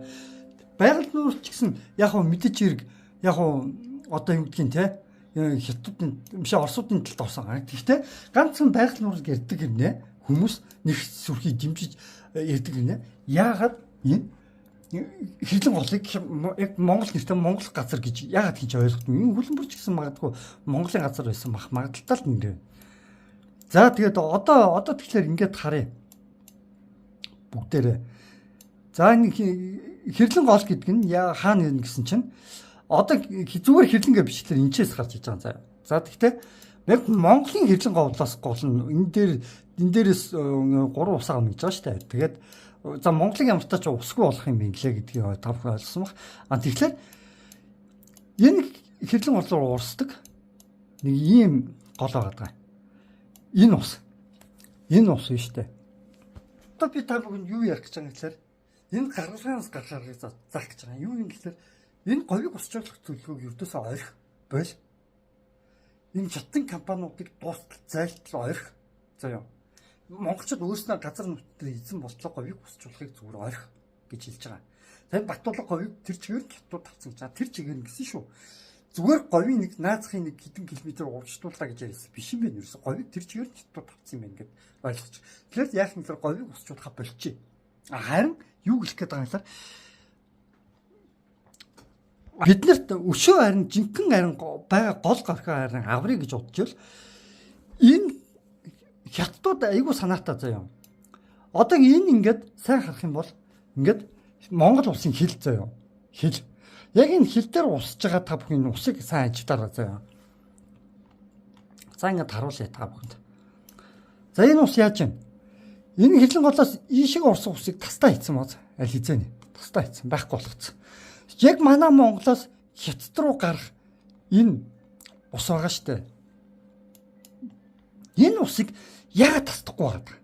Байгаль нуур ч гэсэн яг хөө мэдээж хэрэг яг хөө одоо юу гэдгийг те хятадын биш орсуудын талд орсон. Гэхдээ ганцхан байгаль нуур гэдэг гинэ хүмүүс нэг сүрхий дэмжиж ярьдаг гинэ. Яагаад энэ хэрлэн голыг яг Монгол нэртэй Монгол газар гэж яагаад гэж ойлгохгүй. Энэ хөлбөрч гэсэн магадгүй Монголын газар байсан магадaltaй л нэрээ. За тэгээд одоо тэгэхээр ингээд харъя. Бүгдээрээ. За энэ хэрлэн гол гэдэг нь хаана нэ гэсэн чинь одоо зүгээр хэрлэн гэж бичлэр энэчээс гарч иж байгаа заа. За тэгтээ яг Монголын хэрлэн голоос гол нь энэ дээрээс 3 ус авна гэж байгаа шүү дээ. Тэгээд за Монголын ямар ч усгүй болох юм инглээ гэдгийг та бүхэн ойлгосон баг. Тэгэхээр энэ хэрлэн гол руу урсдаг нэг ийм гол байгаа. Энэ ус биш дээ. Одоо би та бүхэнд юу ярих гэж байгаа гэхээр энэ гаргалгаанаас гаргахыг заах гэж байгаа. Юу юм гэхээр энэ говийг усчлах төлөвлөгөөг ердөөсөө ойрох бол энэ хятадын компаниудыг дуустал зайлтал ойрох. За юу. Монголчууд өөрснөө газар нутгаар эзэн болтлоо говийг усчлахыг зүгээр ойрох гэж хэлж байгаа. Тэгээд Батулга говийг тэр чигээр хятад тавцсан гэж. Тэр чигээр гэсэн шүү. Зүгээр говийн нэг наазахын нэг хэдэн километр урагшлууллаа гэж ярьсан биш юм байна. Ерөөсө говийг тэр чигээр хятад тавцсан юм байна гэд ойлгоч. Тэгэхээр яах юм бэ? Говийг усчлахаа болчих. Харин юу гэлэх гээд байгаа юм бэ? Биднэрт өшөө харин жинхэнэ харин байгаа гол горхоо харин аврыг гэж бодчихвол энэ хятадууд айгүй санаатай заяа. Одоо энэ ингээд сайн харах юм бол ингээд Монгол улсын хил заяа. Хил. Яг энэ хил дээр усж байгаа та бүхэн усыг сайн ажиглаарай заяа. За ингээд харуулъя та бүхэнд. За энэ ус яаж вэ? Энэ хэрлэн голоос ийшиг орсон усыг тастаа хийсэн баз. Аль хизээ нэ? Тастаа хийсэн байхгүй болгоцсон. Яг манай Монголоос хятад руу гарах энэ ус байгаа штэ. Энэ усыг яагаад тасдахгүй байгаа?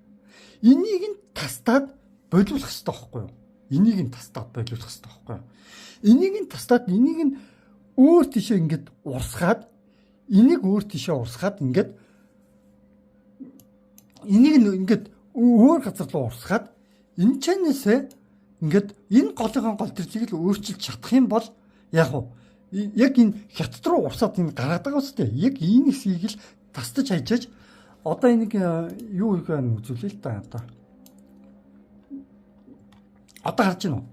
Энийг нь тастаад болиулах хэрэгтэй байхгүй юу? Энийг нь тастаад болиулах хэрэгтэй байхгүй юу? Энийг нь тастаад энийг нь өөр тишээ ингээд урсгаад энийг өөр тишээ урсгаад ингээд энийг нь ингээд өөр газар руу урсгаад энэ чанасээ ингээд энэ голын гол төрлийг л өөрчилж чадах юм бол яг уу яг энэ хятад руу урсаад энэ гараад байгаа үстэй яг энэ хэсгийг л тастаж хайжээж одоо энийг юу их үзүүлээ л да одоо харж байна уу?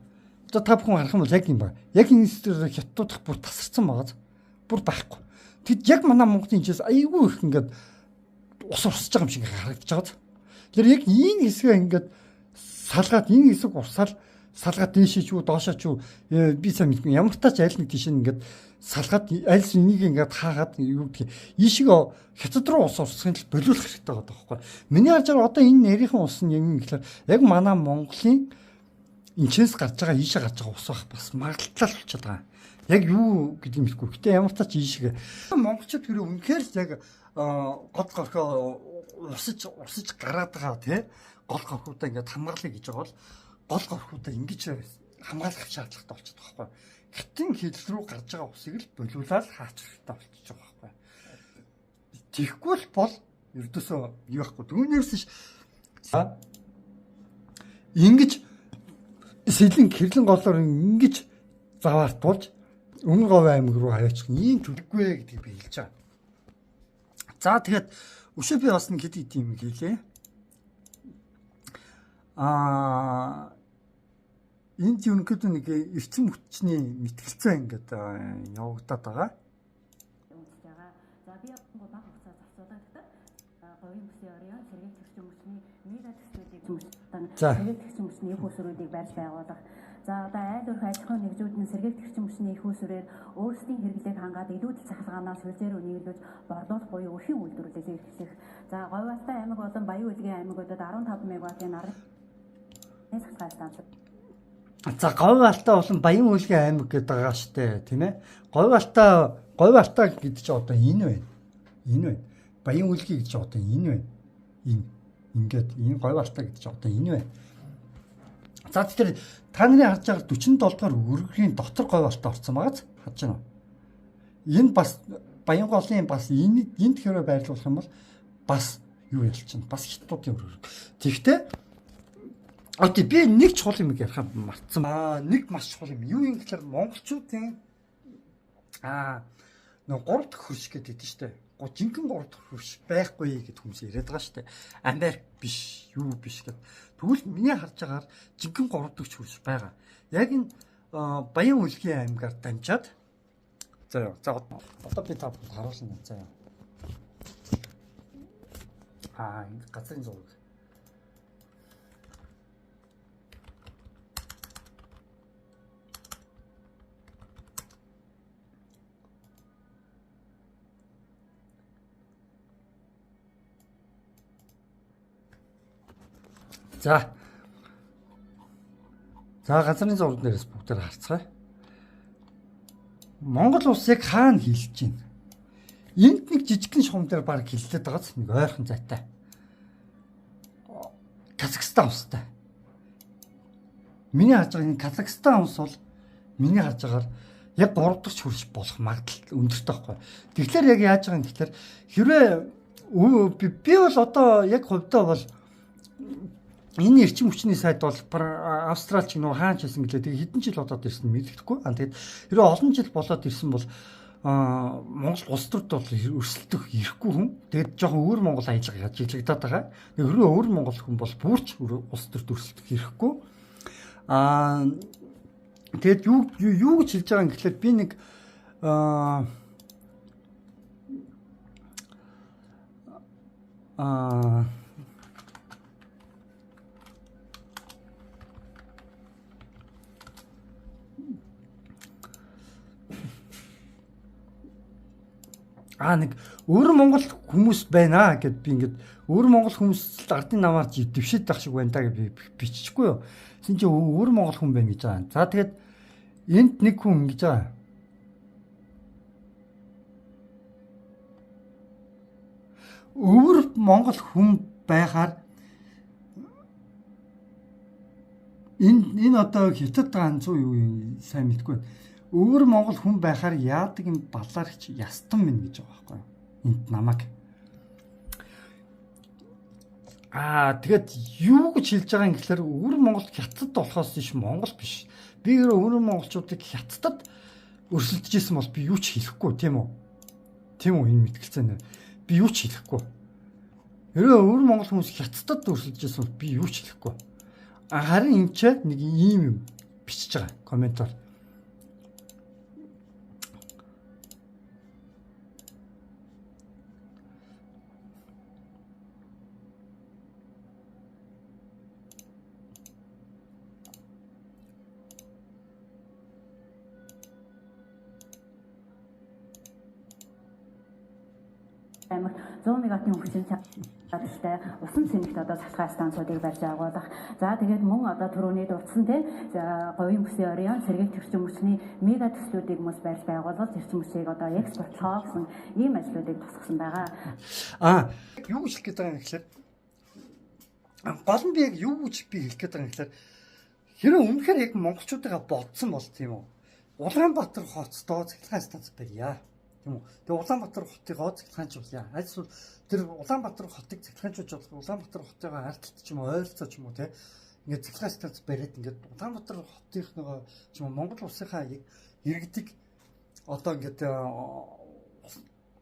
Одоо та бүхэн харах юм бол яг юм байна. Яг энэ хятадуудах бүр тасарсан байгаа. Бүр байхгүй. Тэгэд яг манай Монголын хинчээс айгүй их ингээд ус урсаж байгаа юм шиг харагдаж байгаа. Тэр яг энэ хэсгээ ингээд салгаад энэ хэсэг урсаал салгаад дээшээ ч юу доошоо ч юу би сайн мэдгүй ямар тач аль нэг тийш ингээд салгаад аль энийг ингээд хаагаад юу гэх ийшиг хятад руу ус урсахын тулд болиулах хэрэгтэй байгаа байхгүй. Миний харж байгаа одоо энэ нэрийнхэн ус нь юм гэхэлэр яг манай Монголын энчээс гарч байгаа ийшээ гарч байгаа ус байх бас магадaltaй болчиход байгаа. Яг юу гэдэг юм хэлэхгүй. Гэтэ ямар тач ийшээ монголчууд хэрэг үнэхээр л яг гол горхоо урсаж гараад байгаа тий гол горхуудаа ингээд хамгаалъя гэж байгаа бол гол горхуудаа ингэж хамгаалах шаардлагатай болчиход байгаа байхгүй. Хятадын хил рүү гарч байгаа усыг л болиулаад хаачих хэрэгтэй болчихж байгаа байхгүй. Тэгэхгүй л бол ердөөсөө юу байхгүй. Түүнээс ингэж Сэлэн гэрлэн голоор ингэж заваартуулж Өмнө Говь аймаг руу хаяачих ийм төлөвгүй гэдгийг би хэлж байгаа. За тэгээд өшөө би бас нэг хэд юм хэлээ. Энд ерөнхийдөө нэг эрчим хүчний мэтгэлцээ ингээд явагдаад байгаа. За би яг баг хугацаа зарцуулаад говийн бүсийн орон сэргийлт эрчим хүчний мега төслүүдийг сэргийлт эрчим хүчний их усруудыг барьж байгуулах. За одоо айл өрх аж ахуйн нэгжүүд нь сэргийлт эрчим хүчний их усрээр өөрсдийн хэрэглээг хангаад элүүдэл цахилгаанаас хөлзөөр үнэлж борлуулах буюу өрхийн үйлдвэрлэлийг эрхлэх. За Говь Алтай аймаг болон Баян Үлгийн аймагуудад 15 мегаваттын арга цахилгаан станц. За Говь Алтай болон Баян Үлгийн аймаг гэдэг байгаа штэ, тийм ээ. Говь Алтай гэдэг чинь одоо энэ байна. Энэ байна. Баян Үлгийн гэдэг чинь одоо энэ байна. Ингээд энэ Говь Алтай гэдэг чинь одоо энэ байна. За тэгэхээр та нарын харж байгаа 47 дугаар өргөгийн дотор Говь Алтай орсон байгааз харж байна уу? Энэ бас Баян голын бас энд хэрэг байрлуулах юм бол бас юу ялчихна? Бас хятадын өргөг. Тэгэхдээ одоо би нэг чухал юм ярих мартсан. Нэг маш чухал юм. Юу юм гэхээр монголчуудын нэг 3 дахь хөрш гэдэг дээ штэ. Жинхэнэ 3 дахь хөрш байхгүй гэдэг хүмүүс яриад байгаа штэ. Америк биш, юу биш гэдэг. Тэгвэл миний харж байгаагаар жинхэнэ 3 дахь хөрш байгаа. Яг энэ Баян Үлгийн аймгаар дамжаад за одоо би та харуулна. За энэ газрын зураг. За газрын зураг дээрээс бүгдээр харцгаая. Монгол улс яг хаана хилж байна? Энд нэг жижигхэн шугам дээр баг хиллээд байгааз нэг ойрхон зайтай. Казахстан улстай. Миний харж байгаа энэ Казахстан улс бол миний харж байгаагаар яг 3 дахь хөрш болох магадлал өндөртэй байхгүй. Тэгэхээр яг яаж байгаа юм гэхээр хэрвээ би бол одоо яг хувьдаа бол энэ эрчим хүчний сайд бол Австралич нөө хаач хэлсэн гэлээ. Тэгээ хэдэн жил болоод ирсэн мэддэхгүй. Тэгээд хэрвээ олон жил болоод ирсэн бол Монгол улс төрд бол өрсөлдөх ирэхгүй хүн. Тэгээд жоохон өөр Монгол ажиллагаа ажиглагдаад байгаа. Хэрвээ өөр Монгол хүн бол бүрч улс төрд өрсөлдөх ирэхгүй. Тэгээд юу гэж хэлж байгаа юм гэхэлээ би нэг нэг өөр Монгол хүмүүс байна гэд би ингээд өөр Монгол хүмүүс ардын намаар дэвшээд байх шиг байна даа гэж би биччихгүй юу. Тэгсэн чинь өөр Монгол хүн байна гэж байгаа. За тэгээд энд нэг хүн ингэж байгаа. Өөр Монгол хүн байхаар энэ одоо хятад ганцуу юу сайн мэдгүй. Өөр Монгол хүн байхаар яадаг юм балаарч ястан минь гэж байгаа байхгүй юу? Энд намайг. Тэгээд юу гэж хэлж байгаа юм гэхээр өөр Монгол хятад болохоос биш Монгол биш. Би өөр монголчуудыг хятадд өрсөлдөж исэн бол би юу ч хэлэхгүй тийм үү? Тийм үү энэ мэтгэлцээ нэ. Би юу ч хэлэхгүй. Өөр монгол хүмүүс хятадд өрсөлдөж исэн бол би юу ч хэлэхгүй. Харин энэ ч нэг ийм юм бичиж байгаа комментар. Аймагт 100 мегаваттын хүчин чадалтай усан цэнэгт одоо цахилгаан станцуудыг барьж байгуулах. За тэгээд мөн одоо түрүүний дурдсан тийм говийн бүсийн орон сэргийлт эрчим хүчний мега төслүүдийг хүмүүс барьж байгуулж эрчим хүчийг одоо экспортлох гэсэн ийм ажлуудыг тусгасан байгаа. Юу гэж хэлэх гээд байгаа юм гэхээр гол нь би яг юу гэж би хэлэх гээд байгаа юм гэхээр хэрэв үнэхээр яг монголчуудаа бодсон бол тийм үү. Улаанбаатар хоттой цахилгаан станц барья. Тийм үү. Тэгээ Улаанбаатар хотыг цахилгаанжуулъя. Айсвал тэр Улаанбаатар хотыг цахилгаанжуулж болох Улаанбаатар хотойгоо харьцалт ч юм уу ойролцоо ч юм уу те ингээд цахилгаан станц бариад ингээд Улаанбаатар хотынх нөгөө ч юм уу Монгол улсынхаа иргэдэг одоо ингээд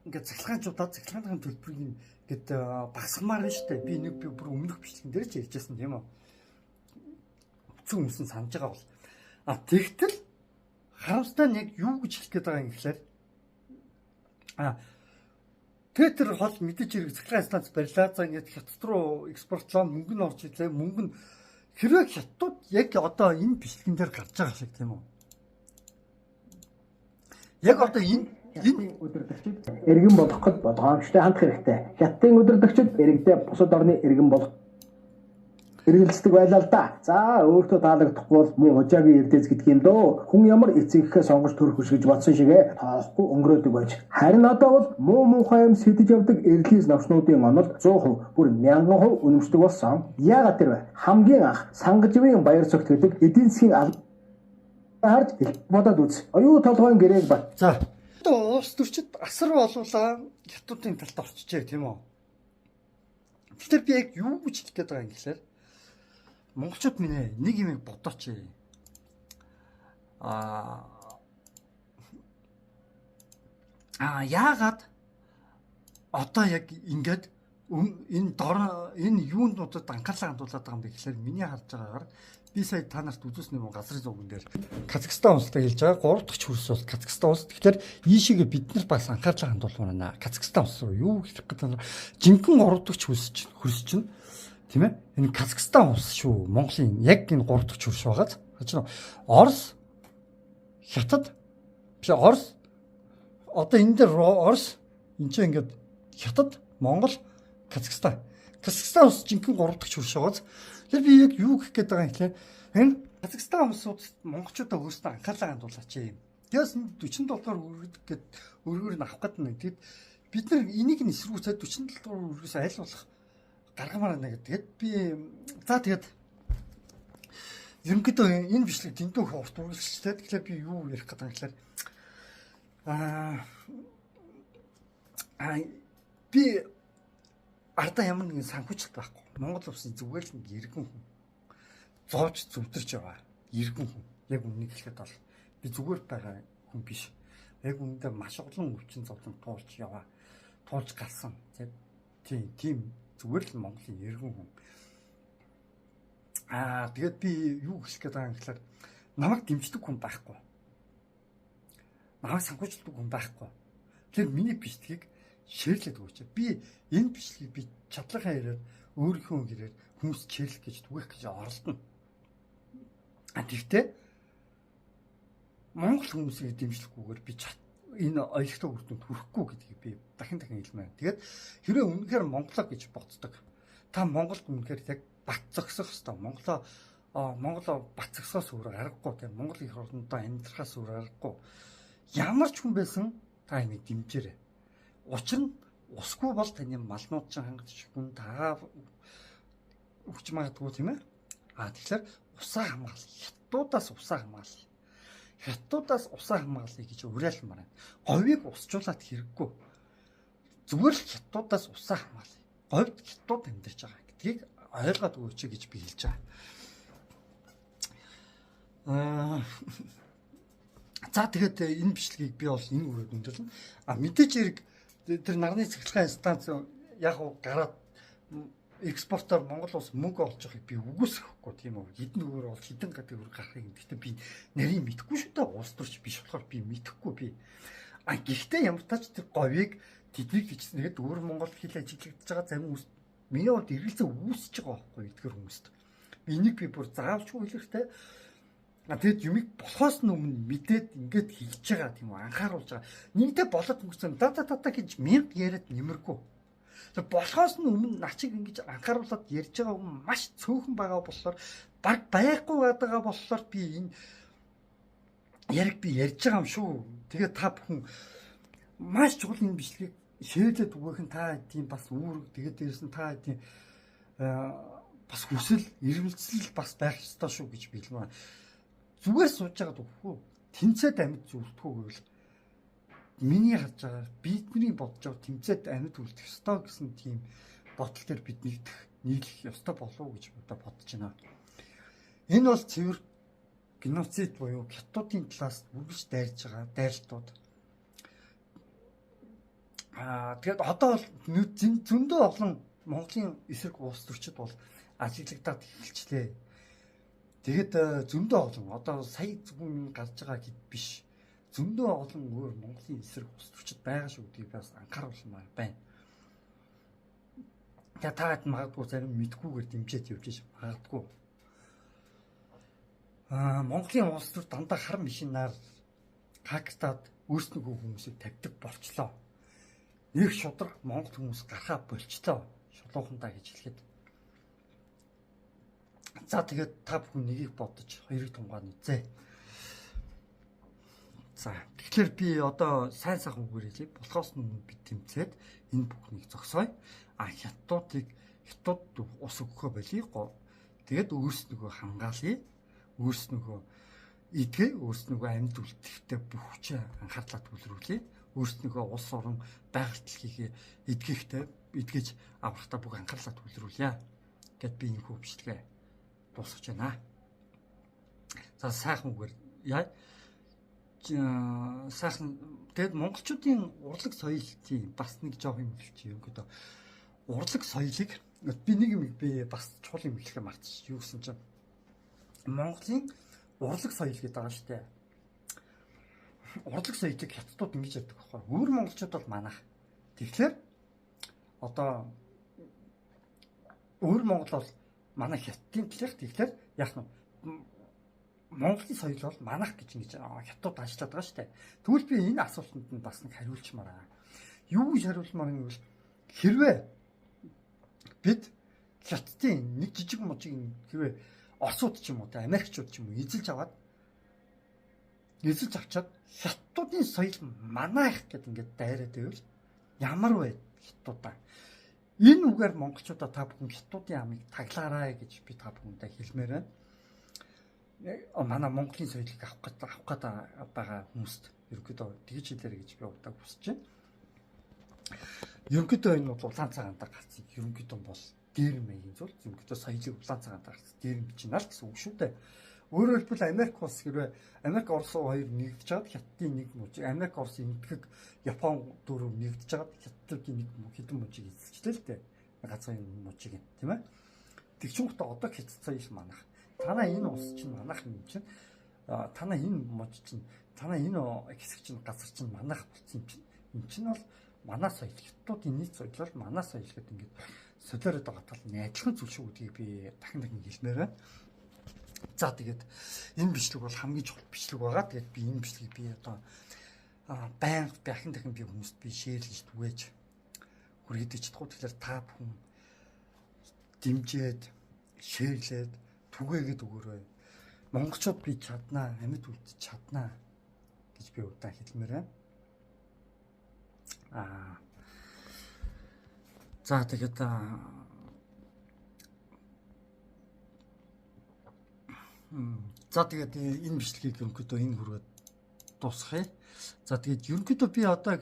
цахилгааны төлбөрийг ингээд багасгамаар нь штэ. Би бүр өмнөх бичлэгэн дээр ч ярьжсэн тийм үү. Бүхэн хүмүүс нь санаж байгаа бол. Тэгтэл харамстай нь яг юу гэж хэлэх гээд байгаа юм гэхээр тэр хол мэдээж хэрэг цахилгаан станц барилаа. За ингээд хятад руу экспортлоо мөнгө нь орж ирлээ. Мөнгө нь хэрвээ хятад яг одоо энэ бичлэгэн дээр гарч байгаа шиг тийм үү. Яг одоо энэ удирдагчид иргэн болоход болгоомжтой хандах хэрэгтэй. Хятадын удирдагчид иргэдээ бусад орны иргэн болох хэрэгэлцдэг байлаа л да. За өөртөө таалагдахгүй бол муу хожаагийн эрдээс гэдэг юм дөө. Хүн ямар эцэгхээ сонгож төрөх хүсгэж бодсон шигээ тоохгүй өнгөрөөдөг байж. Харин одоо бол муу муухай юм сэтэж явдаг эрлийс навчнуудын онол 100%, бүр 1000% үнэмшдэг болсон. Яагаад тэр вэ? Хамгийн анх Сангаживын баяр цогт гэдэг эдийн засгийн харж бодоод үз. Оюу толгойн гэрээг бат. За одоо улс төрчид асар болуулаа хятадын талд орчжээ тийм үү. Тэгэхээр би яг юу гэж хэлэх гээд байгаа юм гэхээр монголчууд минь нэг юм бодооч. Яагаад одоо яг ингээд энэ юундуудад анхаарлаа хандуулаад байгаа юм бэ гэхээр миний харж байгаагаар би сая та нарт үзүүлсэн юм газрын зурган дээр Казахстан улстай хэлж байгаа 3 дахь хөрс бол Казахстан улс. Тэгэхээр ийшээгээ бид нар бас анхаарлаа хандуулмаар байна. Казахстан улс руу юу хэлэх гэдэг нь жинхэнэ 3 дахь хөрс чинь тийм ээ. Энэ Казахстан улс шүү. Монголын яг энэ 3 дахь хөрс байгааз. Орос, Хятад, Орос одоо энэ дээр Орос энэ чинь ингээд Хятад, Монгол, Казахстан. Казахстан улс жинхэнэ 3 дахь хөрс байгааз. Тэгэхээр би яг юу гэх гээд байгаа юм хэлээ. Энэ Казахстан улсууд монголчуудаа өөрсдөө анхаарлаа хандуулаач юм. Тэгээс 47 дугаар үргэлж гээд өргөөр нь авах гэдэг нь. Тэгэд бид нар энийг нь эсрүүцээд 47 дугаар үргээс аль болох гаргамаар байна гэдэг. Би тэгээд ерөнхийдөө энэ бичлэг дэндүү урт үргэлжлэлтэй. Тэгэхээр би юу ярих гэдэг юм гэхээр би ардаа ямар нэгэн санхүүжилт байхгүй. Монгол улсын зүгээр л нэг иргэн хүн. Зоож зүвдэрч байгаа. Иргэн хүн. Яг үнийг хэлэхэд бол би зүгээр байгаа хүн биш. Яг үүндээ маш олон өвчин зовлон туулж яваа. Туулж гарсан. Тийм зүгээр л Монголын иргэн хүн. Тэгээд би юу хэлэх гээд байгаа юм гэхээр намайг дэмждэг хүн байхгүй. Намайг санхүүжилдэг хүн байхгүй. Тэр миний бичлэгийг шеэрлээд өгөөч. Би энэ бичлэгийг би чадлахаа яриад өөрийнхөө гэрээр хүмүүс чирлэх гэж түгэх гэж оролдоно. Тэгтээ Монгол хүмүүсийг дэмжлэхгүйгээр би энэ ойлгохтой үр дүнд хүрэхгүй гэдгийг би дахин хэлмээр. Тэгээд хэрвээ үнэхээр Монголоо гэж боддог. Та Монголд үнэхээр яг бат зогсох хэвээр. Монголоо бат зогсохоос өөр аргагүй. Тэгээд Монгол их орнодоо амьдрахаас өөр аргагүй. Ямар ч хүн байсан та энийг дэмжээрэй. Учир нь усгүй бол таны малнууд ч хангаж хүн тагаа өгч магадгүй тийм ээ. Тэгэхээр усаа хамгаалъя. Хятадуудаас усаа хамгаалъя. Хятадуудаас усаа хамгаалъя гэж уриалмаар байна. Говийг усжуулаад хэрэггүй. Зүгээр л хятадуудаас усаа хамгаалъя. Говьд хятадууд амьдарч байгаа гэдгийг ойлгоод өгөөч гэж би хэлж байгаа. За тэгээд энэ бичлэгийг би бол энэ үрээр өндөрлөн. Мэдээж хэрэг тэр нарны цахилгаан станц яг гараад экспортоор Монгол улс мөнгө олж байгааг би үгүйсэхгүй тийм үү. Хэдэн өөр бол хэдэн гадаг өөр гарахыг гэхдээ би нарийн мэдэхгүй шүү дээ. Улс төрч биш болохоор би мэдэхгүй би. Гэхдээ ямар тач тэр говийг тэднийг гэж нэгэд өөр Монголд хил ажиглагдаж байгаа зарим хүмүүс миний хувьд эргэлзээ үүсэж байгаа байхгүй эдгээр хүмүүст. Би энийг би бүр заавчгүй хэлэхтэй. Тэгэд юмыг болохоос нь өмнө мэдээд ингээд хэлж байгаа тийм үү анхааруулж байгаа. Нэгдээ болоод өнгөрсөн та гэж 1000 яриад нэмэргүй. Тэр болохоос нь өмнө начиг ингэж анхааруулад ярьж байгаа хүн маш цөөхөн байгаа болохоор баг байхгүй байгаа болохоор би энэ яриг би ярьж байгаа юм шүү. Тэгээд та бүхэн маш чухал энэ бичлэгийг шеэрлээд өгөх нь та тийм бас үүрэг тэгээд дээрс нь та тийм бас хүсэл эрмэлзэл бас байх ёстой шүү гэж би хэлмээр. Зүгээр сууж байгаад өгөхгүй. Тэнцээд амьд зүртгүү гэвэл миний харж байгаа бидний бодож байгаа тэмцээд амьд үлдэх ёстой гэсэн тийм бодол төр бид нийлэх ёстой болов уу гэж бодож байна. Энэ бол цэвэр геноцид буюу хятадуудын талаас үргэлж дайрж байгаа дайралтууд. Тэгээд одоо бол зөндөө олон Монголын эсрэг улс төрчид бол ажиглагдаад эхэлчлээ. Тэгээд зөндөө олон одоо сая зөвхөн гарч байгаа хэд биш. Зөндөө олон өөр Монголын эсрэг улс төрчид байгаа шүү гэдгийг бас анхааруулмаар байна. Тэгээд таад магадгүй зарим мэдгүйгээр дэмжиж явж магадгүй. Монголын улс төр дандаа хар машинаар хактаад өөрснөөгөө хүмүүсийг тавьдаг болчлоо. Нэг шудраг монгол хүмүүс гарахаа болчлоо. Шулуухандаа гэж хэлэхэд. За тэгээд та бүхэн нэгийг бодож хоёрыг тунгаан үзье. За тэгэхээр би одоо сайн сайхан үгээр хэлье. Болохоос нь би тэмцээд энэ бүхнийг зогсооё. Хятадуудыг ус өгөхөө болиго. Тэгээд өөрснөөгөө хамгаалъя. Өөрснөөгөө эдгээ, өөрснөөгөө амьд үлдэхтэй бүх хүчээ анхаарлаа төвлөрүүлье. Өөрснөөгөө улс орон байгальд дэлхийг эдгэж аврахтаа бүх анхаарлаа төвлөрүүлье. Гэт би энэ хөвчлэгээ дуусгаж байна. За сайхан үгээр яа. Сайхан тэгээд монголчуудын урлаг соёлын бас нэг жоох юм хэлчих юм гэдэг. Урлаг соёлыг би нэг юм би бас чухал юм хэлэхээ мартчих. Юу гэсэн чинь Монголын урлаг соёл гэдэг байгаа шүү дээ. Урлаг соёлыг хятадууд ингэж яддаг байхгүй. Өөр монголчууд бол манайх. Тэгэхээр одоо өөр монгол бол манай хятадын талх. Тэгэхээр яах нь Монголын соёл бол манайх гэж ингэж хятадууд ажиллаад байгаа шүү дээ. Тэгвэл би энэ асуултанд нь бас нэг хариулчмаар байгаа. Юу гэж хариулмаар юм бол хэрвээ бид хятадын нэг жижиг мужиг хэрвээ Оросууд ч юм уу, Америкчууд ч юм уу эзэлж авчаад хятадуудын соёл манайх гэд ингээд дайраад байвал ямар вэ хятадуудаа. Энэ үгээр монголчуудаа та бүхэн хятадуудын амийг таглаарай гэж би та бүхэндээ хэлмээр байна. Манай Монголын соёлыг авах гээд байгаа хүмүүст ерөөдөө тэгж хэлээрэй гэж би удаа хүсэж байна. Ерөнхийдөө энэ бол улаан цагаантаа гарсан. Ерөнхийдөө бол дээр маягийн зүйл зөвхөн соёлыг улаан цагаантаа гарсан. Дээр бичнэ л гэсэн үг шүү дээ. Өөрөөр хэлбэл Америк улс хэрвээ Америк Орос хоёр нэгдэж чад хятадын нэг мужиг, Америк Орос энтгэг Япон дөрөв нэгдэж чад хятадын нэг хэдэн мужиг эзэлжлээ л дээ. Газрын мужиг юм, тийм ээ. Тэгчүүхтэй одоо хятад соёл манах. Танаа энэ улс чинь манах юм чинь. Танаа энэ мужи чинь, танаа энэ хэсэг чинь газар чинь манах болсон юм чинь. Энэ чинь бол манай соёл, хятадуудын нийт соёл бол манай соёл гэдэг ингээд солиороод байгаа тал нь адилхан зүйл шүү гэдгийг би дахин хэлмээр байна. За тэгээд энэ бичлэг бол хамгийн чухал бичлэг байгаа. Тэгээд би энэ бичлэгийг би одоо байнга дахин би хүмүүст би шеэрлж түгээж хүргэдэг чадахгүй. Тэгэхээр та бүхэн дэмжиж шеэрлээд түгээгээд өгөөрэй. Монголчууд би чаднаа, амьд үлдэж чаднаа гэж би удаан хэлмээр байна. За тэгээд энэ бичлэгийг ерөнхийдөө энэ хүрээд дуусгая. За тэгээд ерөнхийдөө би одоо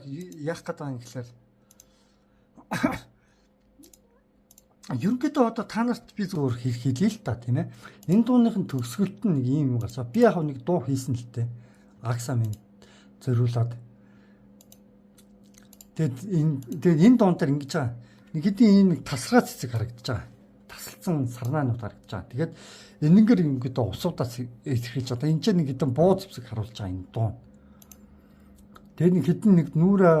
яах гээд байгаа юм гэхээр ерөнхийдөө одоо та нарт би зөвхөн хэлье л та тийм ээ. Энэ дууныхын төгсгөлт нь нэг юм гарчаа. Би яг нэг дуу хийсэн л дээ. Агсаа минь зориулаад. Тэгээд энэ дуун дээр ингэж байгаа. Нэг хэдийн ийм тасраа цэцэг харагдаж байгаа. Тасалсан сарнаанууд харагдаж байгаа. Тэгээд энэнгээр ингэдэ усуудаас илэрхийлж одоо энэ ч нэг хэдэн буу зэвсэг харуулж байгаа энэ дуу. Тэгээд нэг хэдэн нэг нүүрэ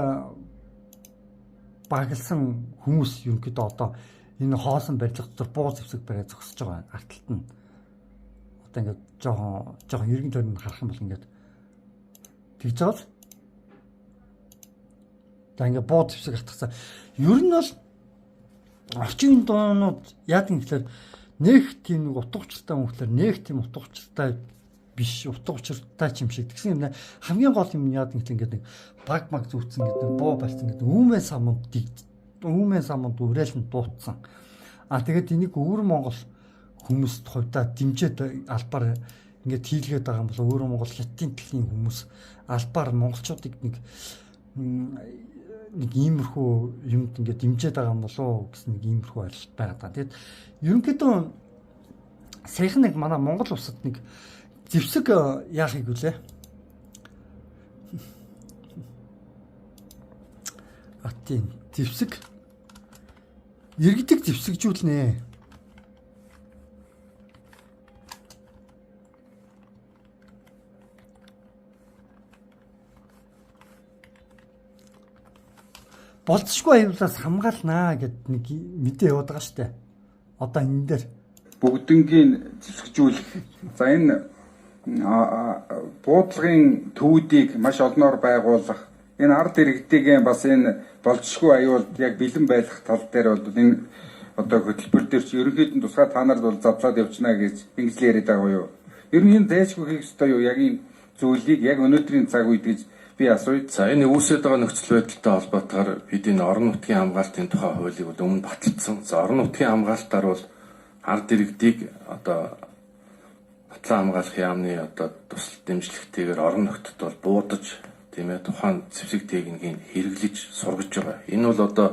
баглсан хүмүүс ерөнхийдөө одоо энэ хоосон барилга дотор буу зэвсэг бариа зогсож байгаа арталт нь. Одоо ингээд жоохон эргэн тойронд харах юм бол ингээд тэгж байгаа л. За ингээд буу зэвсэг атгасан. Ер нь бол орчин дуунууд яадаг юм гэхээр нэг тийм нэг утга учиртай юм гэхээр нэг тийм утга учиртай биш, утга учиртай юм шиг. Тэгсэн юм хамгийн гол юм яадаг юм ингээд нэг баг зүүцсэн гэдэг буу барьсан гэдэг үүмэн самунд уриалн дуутсан. Тэгээд энийг өвөр Монгол хүмүүст хувьдаа дэмжиж албаар ингээд хийлгээд байгаа юм бол өвөр Монгол хятадын талын хүмүүс албаар монголчуудыг нэг иймэрхүү юмд ингээд дэмжиж байгаа юм болоо гэсэн нэг иймэрхүү ойлголт байгаа даа. Тэгэд ерөнхийдөө саяхан нэг манай Монгол улсад нэг зэвсэг яахыг үлээ. Тийм зэвсэг иргэдэг зэвсэгжүүлнэ. Болцсохгүй аюулаас хамгаалнаа гэд нэг мэдээ яваад байгаа штэ. Одоо энэ дээр бүгднгийн зэвсэгжүүлэх. За энэ буудлагын төвүүдийг маш олноор байгуулах. Энэ ард иргэдийн бас энэ болцсохгүй аюулд яг бэлэн байх тал дээр бол энэ одоо хөтөлбөр дээр чи ерөнхийдөө тусгай та нарт бол задлаад явчихна гэж ингэж яриад байгаа юу? Ер нь энэ зайлшгүй хийх ёстой юу? Яг ийм зүйлийг яг өнөөдрийн цаг үед гэж би асууя. За энэ үүсэж байгаа нөхцөл байдалтай холбоотойгоор бид энэ орон нутгийн хамгаалтын тухай хуулийг бол өмнө баталсан. За орон нутгийн хамгаалтаар бол ард иргэдийг одоо батлан хамгаалах яамны одоо тусал дэмжлэгтэйгээр орон нутгад бол буудаж тийм ээ тухайн зэвсэг техникийг хэрэглэж сургаж байгаа. Энэ бол одоо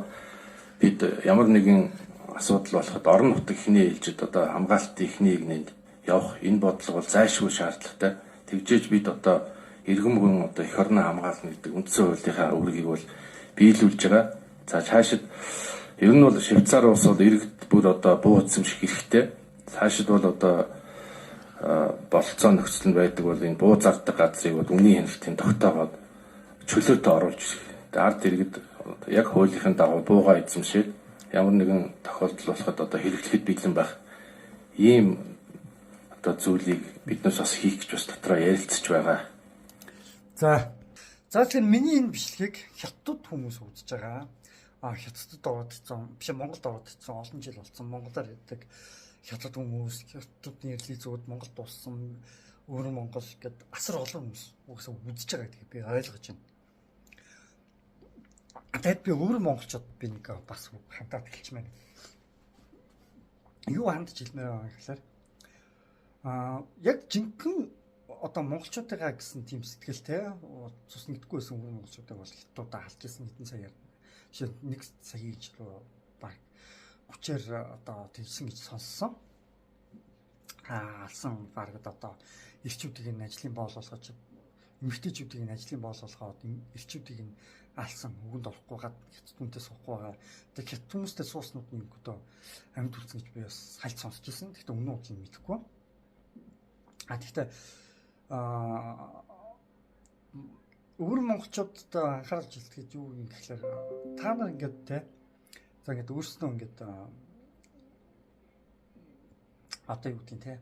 бид ямар нэгэн асуудал болоход орон нутаг ихний ээлжид одоо хамгаалтын ихний игнэнд явах энэ бодлого бол зайлшгүй шаардлагатай. Тэгжээж бид одоо иргэн бүхэн одоо эх орноо хамгаална гэдэг үндсэн хуулийнхаа үүргийг бол биелүүлж байгаа. За цаашид ер нь бол Швейцар улс бол иргэд бүр одоо буу эзэмших хэрэгтэй. Цаашид бол одоо болцоо нөхцөл нь байдаг бол энэ буу зардаг газрыг бол үнийн хяналтын тогтоогоод чөлөөтэй оруулж ард иргэд яг хуулийнхын дагуу буугаа эзэмшээд ямар нэгэн тохиолдол болоход одоо хэрэглэхэд бэлэн байх ийм одоо зүйлийг биднээс бас хийх гэж бас дотроо ярилцж байгаа. За тэгэхээр миний энэ бичлэгийг хятад хүмүүс үзэж байгаа. Хятадд оролцсон, биш Монголд оролцсон олон жил болсон. Монголоор ярьдаг хятад хүмүүс, хятадны нэрлэлийн зүгт Монголд дууссан, өөр Монгол гэд асар олон хүмүүс угсаа үзэж байгаа гэдгийг би ойлгож байна. Тэгэд би өөр монголчууд би нэг бас хандаад хэлчихмээр. Юу хандж хэлмээр байгаа гэхээр яг жинхэнэ одоо монголчуудаа гэсэн тийм сэтгэлтэй цус нэгдэггүй байсан өөр монголчуудаа бол хятадаа халж ирсэн хэдэн сая жишээ нэг сая жил баг хүчээр одоо тэгсэн гэж сонссон. Алсан багт одоо ирчүүдийг нь ажлын боолуулгаж эмэгтэйчүүдийг нь ажлын боолуулгаад ирчүүдийг нь алсан өгөнд орохгүй гад хятад хүнтэй суухгүй байгаа. Тэгээ хятад хүмүүстэй сууснууд нь одоо амьд үлдсэн гэж би бас хальт сонсч ирсэн. Гэхдээ өмнө нь мэдэхгүй. Гэхдээ өөр монголчуудад анхаарал хилдэхэд юу юм гэхээр та нар ингээд те за ингээд өөрснөө ингээд одоо юу гэдгийг те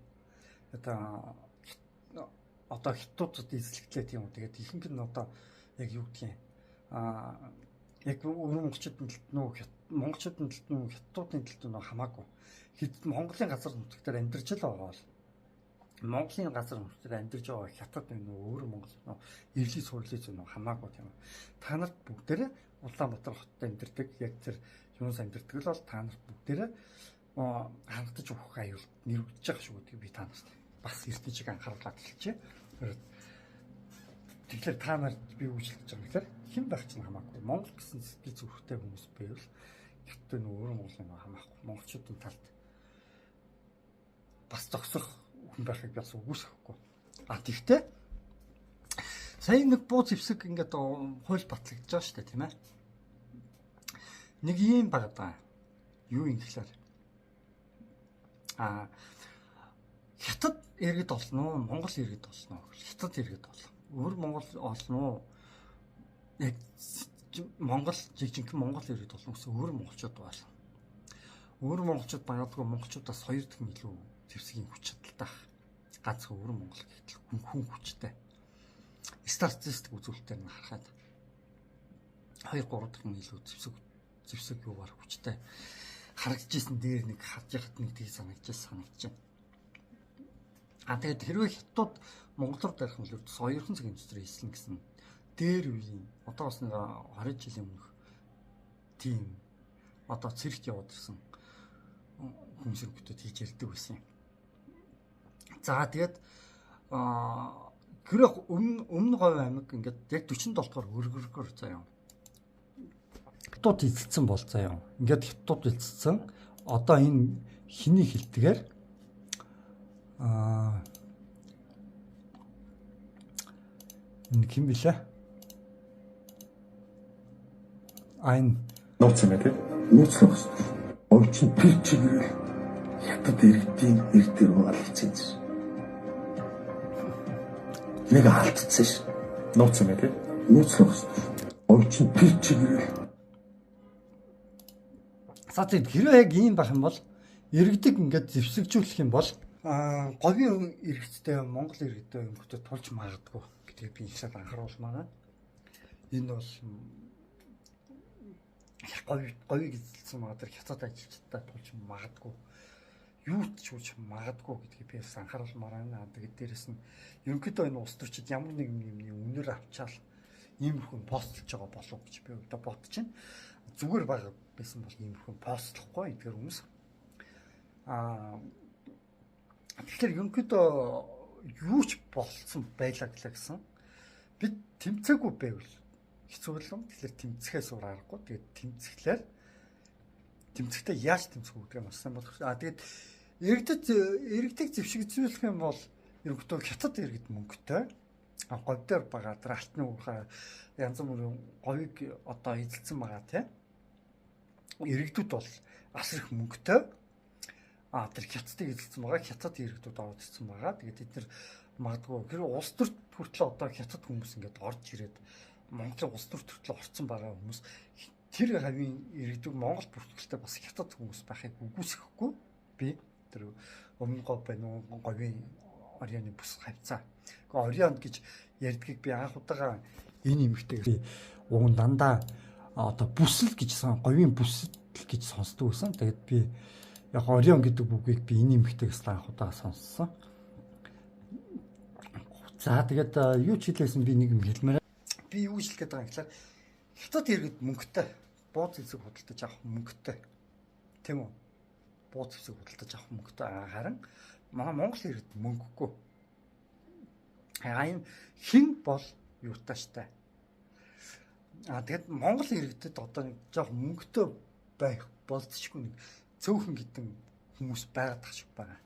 одоо хятадууд эзлэгдлээ тийм үү. Тэгээд ихэнх нь одоо яг юу гэдгийг яг өөр монголчуудын талд монголчуудын талд хятадуудын талд хамаагүй хэд Монголын газар нутгаар амьдарч л байгаа бол Монголын газар нутгаар амьдарч байгаа хятад өөр Монгол эвлий сурлын зүг хамаагүй тийм үү. Та нарт бүгдээрээ Улаанбаатар хотод амьдардаг яг тэр юунаас амьдардаг л бол та нарт бүгдээрээ хангалтаж өгөх аюул нэрвдэж байгаа шүү гэдэг би та нарт бас эртнийчиг анхааруулад хэлчихье. Тэгэхээр та нарт би үйлчлэж байгаа гэхээр хэн байх ч хамаагүй. Монгол гэсэн сэтгэл зүрхтэй хүмүүс байвал хятад өөр Монголын хамаахгүй. Монголчуудын талд бас зогсох хүн байхыг би бас үгүйсэхгүй. Тэгтээ сая нэг буу зэвсэг ингээд хууль батлагдж байгаа шүү дээ тийм ээ. Нэг юм байгаа. Юу юм гэхээр хятад иргэд олно уу? Монгол иргэд олно уу? Хятад иргэд олно. Өөр Монгол олно уу? Яг Монгол жижигхэн Монгол иргэд олно гэсэн өөр монголчууд байна. Өөр монголчууд багадгүй монголчуудаас 2 дахин илүү зэвсгийн хүч чадалтай. Ганцхан өөр монгол гэтэл хүн хүчтэй. Статистик үзүүлэлтээр нь харахад 2-3 дахин илүү зэвсэг юугаар хүчтэй харагдажсэн дээр нэг харж яхад нэг тийг санагдаж байна. Тэгээд хэрвээ хятад Монгол руу дарах юм бол 2 цагийн дотор хийсэн гэсэн дээр үеийн одоо бас нэг 20 жилийн өмнөх тийм одоо цэрэгт яваад ирсэн хүмүүсийн бүтэд хийж ярьдаг байсан юм. За тэгээд гэрэх өмнө говь аймаг ингээд яг 47 дугаар өргөргөр заяа. Хятад эзэлсэн бол заяа. Ингээд хятад эзэлсэн. Одоо энэ хиний хилдгээр Энэ хэм билээ? Энэ нууц юм тий. Нууцлах хэвээр. Ойчин тэр чигээр хятад иргэдийн эрдэр алцсан. Нэг алдсан ш. Нууц юм тий. Нууцлах хэвээр. Ойчин тэр чигээр. Сатид хэрэг яг ийм байх юм бол иргэдэг ингээд зэвсэгжүүлэх юм бол говийн иргэдтэй Монгол иргэдтэй өнгөтэй тулж магадгүй гэдгийг би ихсад анхааруулмаа. Энэ бол говийг эзэлсэн магадгүй хятад ажилчтай тулж магадгүй юу ч үуч магадгүй гэдгийг би ихсад анхааруулмаар байна. Тэгээд дээрэс нь ерөнхийдөө энэ улс төрчид ямар нэгэн юмны үнээр авчаал иймэрхүү постлж байгаа болов гэж би өөртөө бодож байна. Зүгээр байгаа байсан бол иймэрхүү постлохгүй эдгээр хүмүүс. Тэгэхээр ерөнхийдөө юу ч болсон байлаа гэсэн. Бид тэмцээгүй байвал хэцүү л юм. Тэгэхээр тэмцэхээс өөр аргагүй. Тэгээд тэмцэхдээ яаж тэмцэх үү гэдэг нь бас сайн болох. Тэгээд иргэдэг зэвсэгжүүлэх юм бол ерөнхийдөө хятад иргэд мөнгөтэй. Говь дээр байгаа алтны уурхай янз бүрийн говийг одоо эзэлсэн байгаа тийм. Иргэдүүд бол асар их мөнгөтэй. Тэр хятадыг эзэлсэн байгаа. Хятад иргэдүүд ороод ирсэн байгаа. Тэгээд бид нар магадгүй гэр улс төрт хүртэл одоо хятад хүмүүс ингээд орж ирээд Монголын улс төрт хүртэл орцсон байгаа хүмүүс тэр хавийн иргэдэг Монгол бүртгэлтэй бас хятад хүмүүс байхыг үгүйсэхгүй би тэр өмнө говь байна уу говийн орионы бүс хавцаа. Гэхдээ орион гэж ярьдгийг би анх удаага энэ эмэгтэйг уг нь дандаа одоо бүсэл гэж говийн бүсэл гэж сонсдог байсан. Тэгээд би яг орион гэдэг бүгийг би энэ эмэгтэйгээс анх удаага сонссон. За тэгээд юу ч хэлээсэн би нэг юм хэлмээр. Би юу хэлэх гээд байгаа юм гэхээр хятад иргэд мөнгөтэй бууз зэвсэг худалдаж авах мөнгөтэй. Тийм үү? Бууз зэвсэг худалдаж авах мөнгөтэй. Харин манай Монгол иргэд мөнгөгүй. Энэ хэн бол юутай штэ. Тэгээд Монгол иргэдэд одоо жоох мөнгөтэй байх болцчихгүй нэг цөөхөн гэдэг хүмүүс байгаад тах шиг байгаа.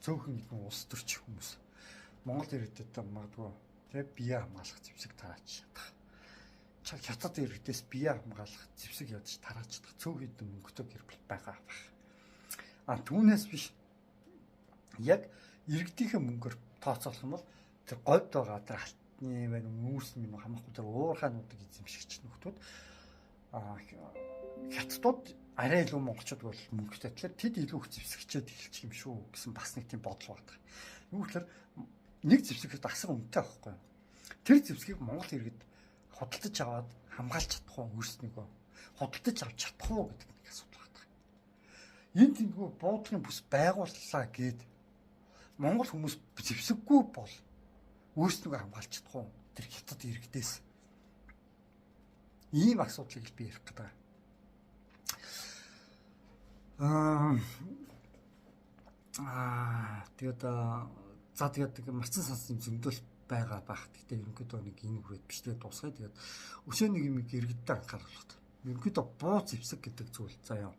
Цөөхөн гэдэг нь улс төрч хүмүүс. Монгол иргэдэд магадгүй тэг бие хамгаалах зэвсэг тарааж чадах. Хятад иргэдээс бие хамгаалах зэвсэг ядаж тарааж чадах цөөхөн хэдэн мөнгөтэй гэр бүл байгаа байх. Түүнээс биш яг иргэдийнхээ мөнгөөр тооцоолох юм бол тэр говьд байгаа тэр алтны байна нүүрс минь хамахгүй тэр уурхаануудыг эзэмшигч нөхдүүд хятадууд арай илүү монголчууд бол мөнгөтэй тэгэхээр тэд илүү их зэвсэгчээд эхэлчих юм шүү гэсэн бас нэг тийм бодол байдаг. Юу гэхээр нэг зэвсэгт асар үнэтэй байхгүй. Тэр зэвсгийг Монгол иргэд худалдаж аваад хамгаалж чадах уу өөрснийгөө худалдаж авч чадах уу гэдэг нэг асуудал байна. Энд тиймгүй буудлын бүс байгууллаа гэд Монгол хүмүүс зэвсэггүй бол өөрснийгөө хамгаалж чадах уу тэр хятад иргэдээс ийм асуудлыг би ярих гэдэг. Тэгээд тэгээд марцсан сансын зөндөл байгаа бах. Гэхдээ ерөнхийдөө нэг энэ хүрээд биш тэгээд дуусгая. Тэгээд өшөө нэг юм иргэдтэй анхааруулах. Ерөнхийдөө буу зэвсэг гэдэг зүйл заяа.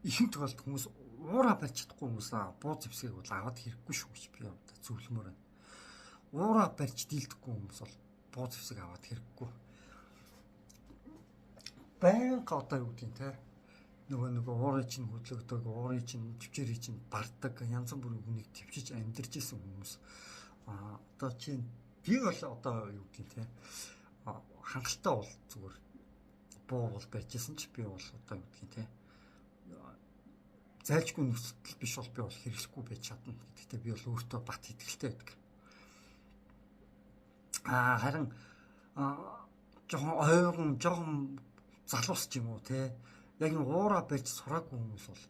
Ихэнх тохиолдолд хүмүүс уураа барьж чадахгүй хүмүүс буу зэвсгийг бол аваад хэрэггүй шүү гэж би одоо зөвлөмөр байна. Уураа барьж дийлдэхгүй хүмүүс бол буу зэвсэг аваад хэрэггүй. Баянга одоо юу гэдэг те нөгөө уурын чинь хөдлөгдөг, уурын чинь төвчээрийн чинь барддаг, янз бүрийн хүнийг төвчиж амьдарч исэн хүмүүс. Одоо чинь би бол одоо юу гэдэг те хангалттай бол зүгээр буу бол барьж исэн ч би бол одоо юу гэдэг те зайлшгүй нөхцөл биш бол би бол хэрэглэхгүй байж чадна. Гэхдээ би бол өөртөө бат итгэлтэй байдаг. Харин жоохон залуус ч юм уу те яг нэг уураа барьж сураагүй хүмүүс бол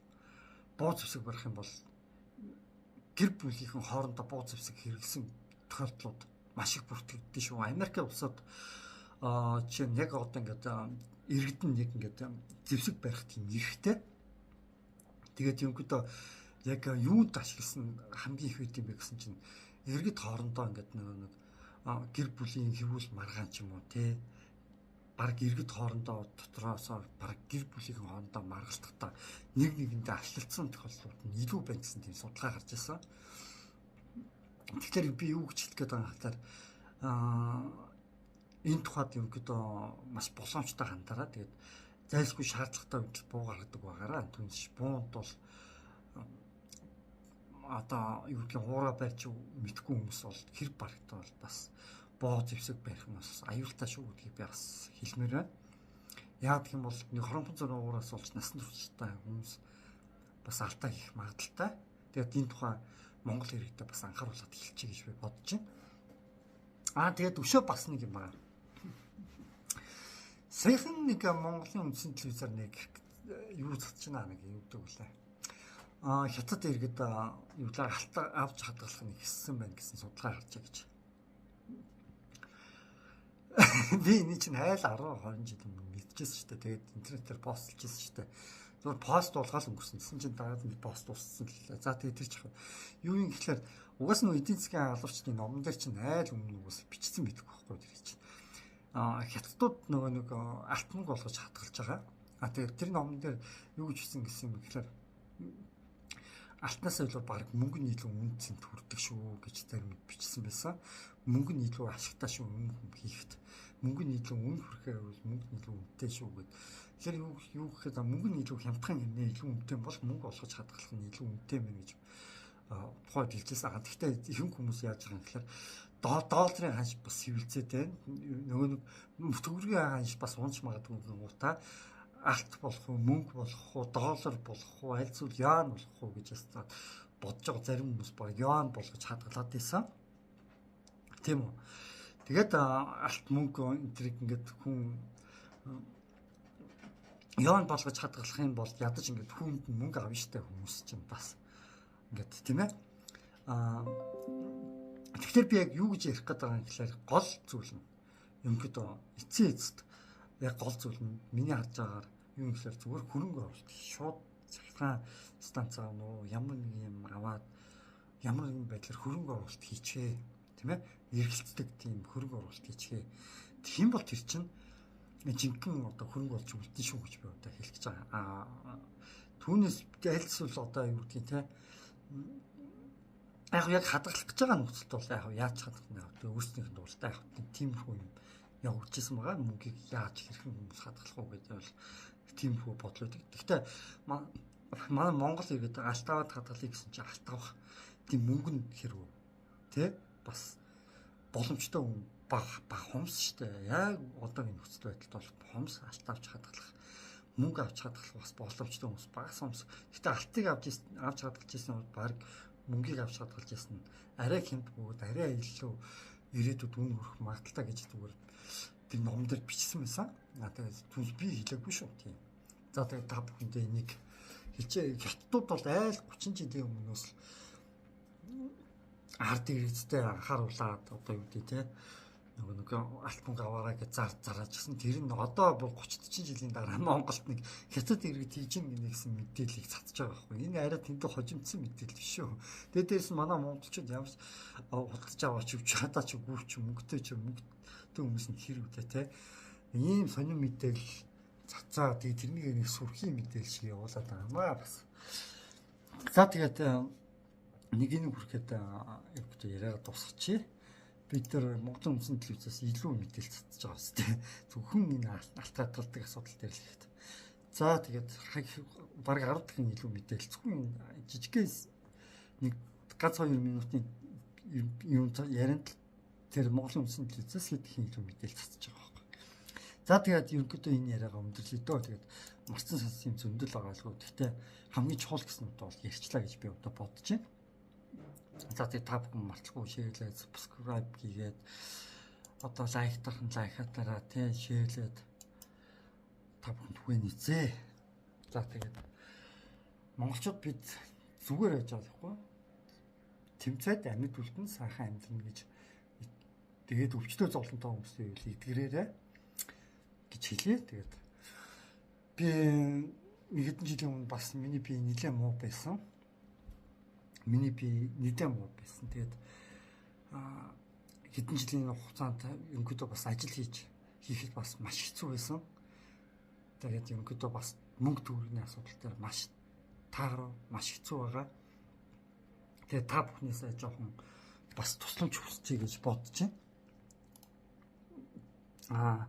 буу зэвсэг барих юм бол гэр бүлийнхэн хоорондоо буу зэвсэг хэрэглэсэн тохиолдлууд маш их бүртгэгдэн шүү. Америкийн улсад чинь яг одоо ингээд иргэд нь яг ингээд зэвсэг барих тийм ихтэй. Тэгээд ерөнхийдөө яг юунд ашигласан хамгийн их үед юм бэ гэсэн чинь иргэд хоорондоо ингээд нэг гэр бүлийн хэвүүл маргаан ч юм уу те баг иргэд хоорондоо дотроосоо баг гэр бүлийн хоорондоо маргалдахдаа нэг нэгэндээ ашлалцсан тохиолдлууд нь илүү байна гэсэн тийм судалгаа гарч ирсэн. Тэгэхээр би юу гэж хэлэх гээд байгаа хатаар энэ тухайд ерөнхийдөө маш боломжтой хандаараа тэгээд зайлшгүй шаардлагатай үед буу гаргадаг байгаараа түнш буунд бол одоо юу гэх хуурай барьж мэдгүй хүмүүс бол хэр барагтай бол бас боо зэвсэг барих нь бас аюултай шүү гэдгийг би бас хэлмээр байна. Яг гэх юм бол нэг хоромхон зургийн уураас болж насан туршидаа хүмүүс бас алдаа хийх магадaltaй. Тэгээд энэ тухай Монгол иргэдэд бас анхааруулад хэлчихье гэж би бодож байна. Тэгээд өшөө бас нэг юм байна. Саяхан нэг Монголын үндсэн телевизээр нэг юу цацчихна нэг юу гэдэг үлээ. Хятад иргэд юулаар алтаа авч хадгалах нь ихссэн байна гэсэн судалгаа гарчаа гэж. Би энэ чинь хайл 10-20 жил мэдчихсэн шүү дээ. Тэгээд интернетээр постлжсэн шүү дээ. Зүгээр пост болгоод өнгөрсөн. Тэсэн чинь дараад би пост дууссан л. За тэгээд тэр чих юу юм гэхэлэр угаас нь эдийн засгийн алуурчдын номон дээр чинь айл өмнө угаас бичсэн мэдгүй байхгүй тэр чинь. Хятадууд нөгөө нэг алтмаг болгож хадгалж байгаа. Тэгээд тэр номон дээр юу гэж хэлсэн гэсэн юм гэхэлэр алтнаас илүү баг мөнгө нь илүү үнцэнд хүрдэг шүү гэж тэр бичсэн байсан. Мөнгө нь илүү ашигтай шүү хийхэд. Мөнгө нь илүү үн хүрэхээр мөнгө нь илүү үнэтэй шүү гэд. Тэгэхээр юу гэхэд мөнгө нь илүү хямдхан хэмнээ илүү үнэтэй бол мөнгө олгож хадгалах нь илүү үнэтэй мэн гэж тухайд хэлжсэн. Гэхдээ ихэнх хүмүүс яаж байгаа юм гэхээр долларын ханш бас хөвөлцөөд байна. Нөгөө нэг төгрөгийн ханш бас унж магадгүй гутаа алт болох уу, мөнгө болох уу, доллар болох уу, аль зүйл юан болох уу гэж ястаа бодож байгаа зарим хүмүүс баг юан болгож хадгалаад байсан. Тийм үү. Тэгээд алт мөнгө энтриг ингээд хүн юан болгож хадгалах юм бол ядаж ингээд хүнд мөнгө авна штэ хүмүүс чинь бас ингээд тийм ээ. Тэгэхээр би яг юу гэж ярих гээд байгаа юм гэхээр гол зүйл нь ерөнхийдөө эцсийн эцэст яг гол зүйл нь миний харж байгаагаар юу юм гэхээр зүгээр хөрөнгө оруулалт шууд захиргаан станцаа нуу ямар нэг юм аваад ямар нэгэн байдлаар хөрөнгө оруулалт хийчихээ тийм ээ эргэлцдэг тийм хөрөнгө оруулалт хийчихээ. Тийм бол тэр чинь жинхэнэ одоо хөрөнгө болж үлдэн шүү гэж би одоо хэлэх гэж байгаа. Түүнээс айлсвал одоо юу гэдгийг те яг хадгалах гэж байгаа нөхцөлд бол яг яаж хадгалах нь одоо өөрснийх нь дуртай яг тиймэрхүү юм явуулчихсан байгаа. Мөнгийг яаж хэрхэн хүмүүс хадгалах уу гэдэг бол тиймэрхүү бодлоо. Гэхдээ манай Монгол иргэд алтаваад хадгалъя гэсэн чинь алтавах тийм мөнгө нь хэрэг тий бас боломжтой баг хумс штэ. Яг одоогийн нөхцөл байдалд бол хумс алтавч хадгалах мөнгө авч хадгалах бас боломжтой хүмүүс багас хумс. Гэхдээ алтыг авч хадгалж ирсэн бол баг мөнгийг авч хадгалж ирсэн нь арай хямд бөгөөд арай илүү ирээдүйд үн хүрэх магадaltaй гэж зүгээр тэр ном дээр бичсэн байсан. Тэгээд түнс би хэлээгүй шүү тийм. За тэгээд та бүхэндээ энийг хэлчихээ. Хятадууд бол айл 30 жилийн өмнөөс ард иргэдтэй анхааруулад одоо юу гэдэг те нэг альбом аваараа гэж зараажсэн. Тэр нь одоо бүр 30 жилийн дараа Монголд нэг хятад иргэд хийж гэнэ гэсэн мэдээллийг цацж байгаа байхгүй. Энэ арай тэндээ хожимдсан мэдээлэл биш шүү. Тэгээд дээрс нь манай монголчууд ямар худалдаж аваач юу ч хадаач үгүй ч мөнгөтэй ч мөнгөтэй хүмүүс нь хэр үдэ те. Ийм сонин мэдээлэл цацаа тэгээд тэрнийг нэг сүрхийн мэдээлэл шиг явуулаад байгаамаа бас. За тэгээд нэг хүрэхэд яриагаа дуусгачих. Бид нар Монголын үндсэн телевизээс илүү мэдээлэл цацж байгаа шүү дээ. Зөвхөн энэ алт хадгалдаг асуудал дээр л ихтэй. За тэгээд бараг 10 дахин илүү мэдээлэл зөвхөн жижигхэн нэг гац 2 минутын юм ярианд тэр Монголын үндсэн телевизээс хэд их илүү мэдээлэл цацж байгаа байхгүй. За тэгээд ерөнхийдөө энэ яриагаа өндөрлөе дөө. Тэгээд марцсан сонссон юм зөндөл байгаа л гоо. Гэхдээ хамгийн чухал гэсэн нь бол ярьчлаа гэж би одоо бодож байна. За тэгээд та бүхэн мартахгүй шеэрлээд subscribe хийгээд одоо лайктах нь лайкатаараа тий шеэрлээд та бүхэн түгээн нийцээ. За тэгээд монголчууд бид зүгээр байж байгаа байхгүй. Тэмцээд амьд үлдэн сайхан амьдрна гэж тэгээд өвчтөө зовлонтой хүмүүстэй үйл эдгэрээрээ гэж хэлээ. Тэгээд би нэг хэдэн жилийн өмнө бас миний бие нэлээд муу байсан. Тэгээд хэдэн жилийн хугацаанд ерөнхийдөө бас ажил хийж хийхэд бас маш хэцүү байсан. Тэгээд ерөнхийдөө бас мөнгө төгрөгийн асуудал дээр маш тааруу маш хэцүү байгаа. Тэгээд та бүхнээсээ жоохон бас тусламж хүсчихье гэж бодож байна.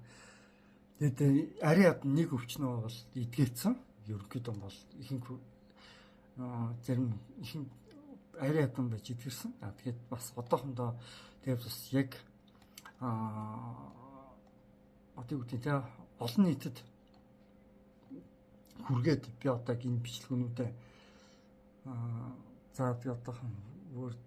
Тэгээд ариад нэг өвчнөө бол эдгээсэн. Ерөнхийдөө бол ихэнх зарим ихэнх ариадсан байж эдгэрсэн. Тэгээд бас одоохондоо тэгээд бас яг одоо юу гэдэг те олон нийтэд хүргээд би одоо энэ бичлэгүүнүүдэд за би одоохон Word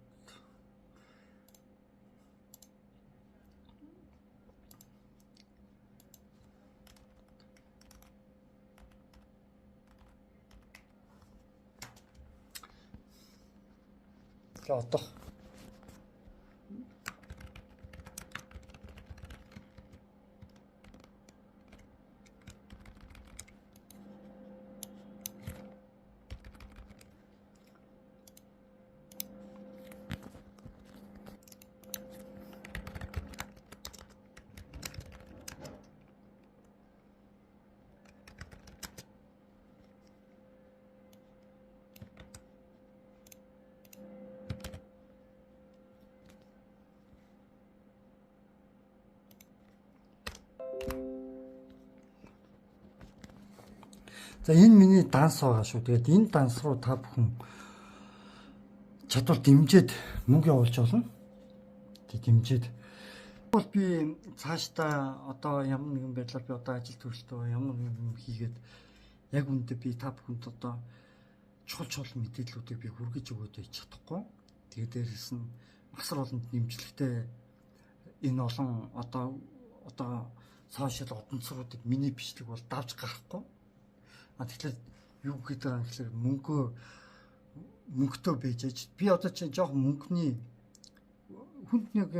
одоо за энэ миний данс байгаа шүү. Тэгээд энэ данс руу та бүхэн чадвар дэмжиж мөнгө явуулж болно. Тэг дэмжиж. Бол би цаашдаа одоо ямар нэгэн байдлаар би одоо ажил төрөлтөө ямар нэгэн хийгээд яг үүндээ би та бүхэнд одоо чухал мэдээллүүдийг би хүргэж өгөөд чадахгүй. Тэгээд дээрэс нь масар олонд нэмжлэгтэй энэ олон одоо сошиал одонцруудыг миний бичлэг бол давж гарахгүй. Тэгэхээр юу гэдэг юм гэхээр мөнгөтэй бийжэж би одоо чинь жоохон мөнгөний хүнд нэг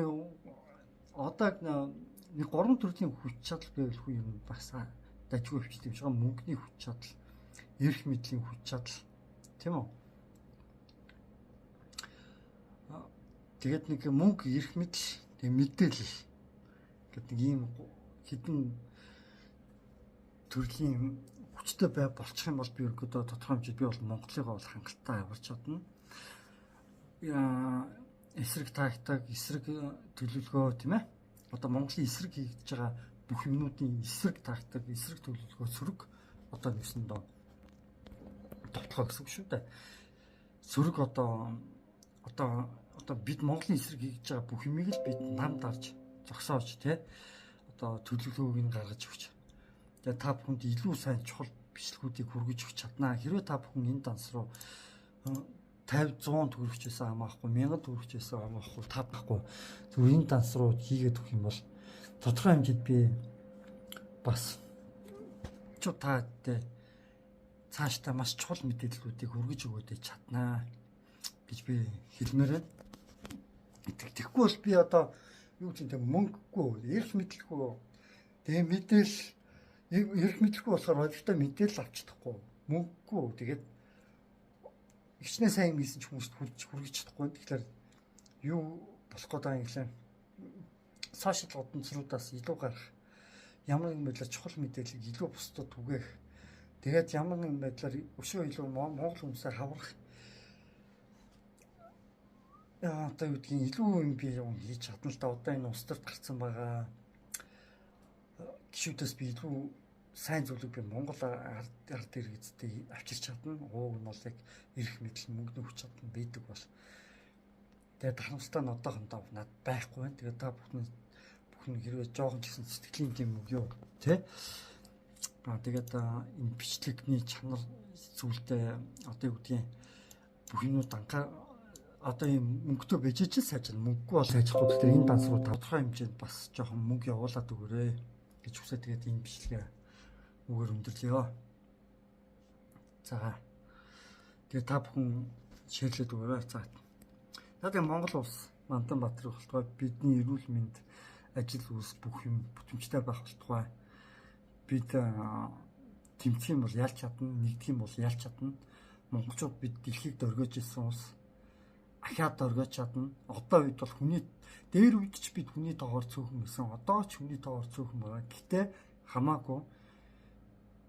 одоо нэг 3 төрлийн хүч чадал байвал хүн юм бас дажгүй хвчтэй юм шиг мөнгөний хүч чадал, эрх мэдлийн хүч чадал тийм үү? Тэгээд нэг мөнгө, эрх мэдэл, тэг мэдээлэл гэдэг нэг ийм хэдэн төрлийн хүчтэй бай болчих юм бол би өөрөдөө тодорхой хэмжээд би бол Монголыг бол хангалттай явуулж чадна. Эсрэг тактик, эсрэг төлөвлөгөө тийм ээ. Одоо Монголын эсрэг хийгдэж байгаа бүх юмнуудын эсрэг тактик, эсрэг төлөвлөгөө сөрөг одоо нэгсэндээ тоглох гэсэн үг шүү дээ. Сөрөг одоо бид Монголын эсрэг хийгдэж байгаа бүх юмыг л бид нам дарж зогсоож тий. Одоо төлөвлөгөөг нь гаргаж өгч. Тэгээ та бүхэнд илүү сайн чухал бичлэгүүдийг хүргэж өгч чаднаа. Хэрвээ та бүхэн энэ данс руу 50 100 төгрөгчөөсөө хамаахгүй 1000 төгрөгчөөсөө хамаахгүй та байхгүй зөв энэ данс руу хийгээд өгөх юм бол тодорхой хэмжээд би бас таатай цаашдаа маш чухал мэдээллүүдийг хүргэж өгөөд чаднаа гэж би хэлмээр байна. Тэгэхгүй бол би одоо юу ч юм мөнгөгүй, эрх мэдэлгүй. Тэгээ мэдээл эрх мэдэлгүй болохоор өөртөө мэдээлэл авч чадахгүй. Мөнгөгүй. Тэгээд ихнээ сайн хийсэн ч хүмүүст хүргэж чадахгүй. Тэгэхээр юу болох гэдэг юм гэлээ. Сошиал одонцруудаас илүү гарах ямар нэгэн байдлаар чухал мэдээллийг илүү бусдад түгээх. Тэгээд ямар нэгэн байдлаар өшөө илүү Монгол хүмүүсээр хаврах одоо юу гэдгийг илүү юм би юм хийж чадна л да. Одоо энэ улс төрд гарцсан байгаа гişүүдээс би илүү сайн зүйлийг би Монгол ард иргэдтэй авчирч чадна. Ууг нь бол яг эрх мэдэл мөнгөний хүч чадна байдаг бол. Тэгээд харамсалтай нь одоохондоо над байхгүй байна. Тэгээд та бүхэн хэрвээ жоохон ч гэсэн сэтгэлийн тийм үг юу тий. Тэгээд энэ бичлэгний чанар зүйлдээ одоо юу гэдгийг бүх юмуд анхаа одоо юм мөнгөтэй бежиж сайжрна. Мөнгөгүй бол сайжрахгүй. Тэгэхээр энэ данс руу тодорхой хэмжээнд бас жоохон мөнгө явуулаад өгөөрэй гэж хүсээ. Тэгээд энэ бичлэгээ үгээр өндөрлөё. За. Тэгээд та бүхэн шеэрлээд өгөөрэй. За. Тэгээд Монгол улс Манданбаатар болтугай бидний эрүүл мэнд ажил үйлс бүх юм бүтэмжтэй байх болтугай бид тэмцэх юм бол ялч чадна, нэгдэх юм бол ялч чадна. Монголчууд бид дэлхийг дөргиж ирсэн улс ахиад оргиж чадна. Одоо үед бол хүний дээр үед ч бид хүний тоогоор цөөхөн гэсэн. Одоо ч хүний тоогоор цөөхөн байгаа. Гэхдээ хамаагүй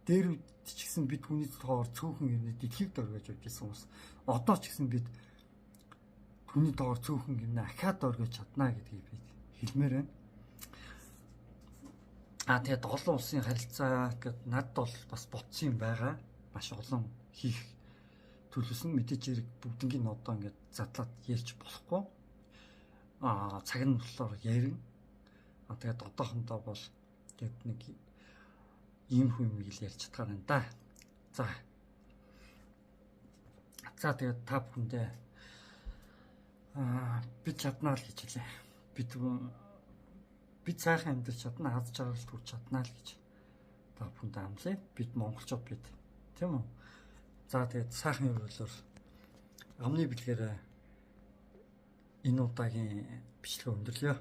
дээр үед ч гэсэн бид хүний тоогоор цөөхөн гэнэ дэлхийг дөргиж явжсэн хүмүүс. Одоо ч гэсэн бид хүний тоогоор цөөхөн гэнэ ахиад оргиж чадна гэдгийг би хэлмээр байна. Тэгээд олон улсын харилцаа гэдэг надад бол бас ботсон юм байгаа. Маш олон хийх төлөвсөн мэдээж хэрэг бүгднийг одоо ингээд задлаад ярьж болохгүй. Цаг нь болохоор ярина. Тэгээд одоохондоо бол тэгээд нэг ийм хүн юм ил ярьж чадгаар байна да. За тэгээд та бүхэндээ бид чаднаа л гэж хэлээ. Бид сайхан амьдарч чадна, аз жаргалд хүрч чаднаа л гэж та бүхэнд амлая. Бид монголчууд бид тийм үү? За тэгээд сайхан явуулаар амны бэлгээр энэ удаагийн бичлэгээ өндөрлөё.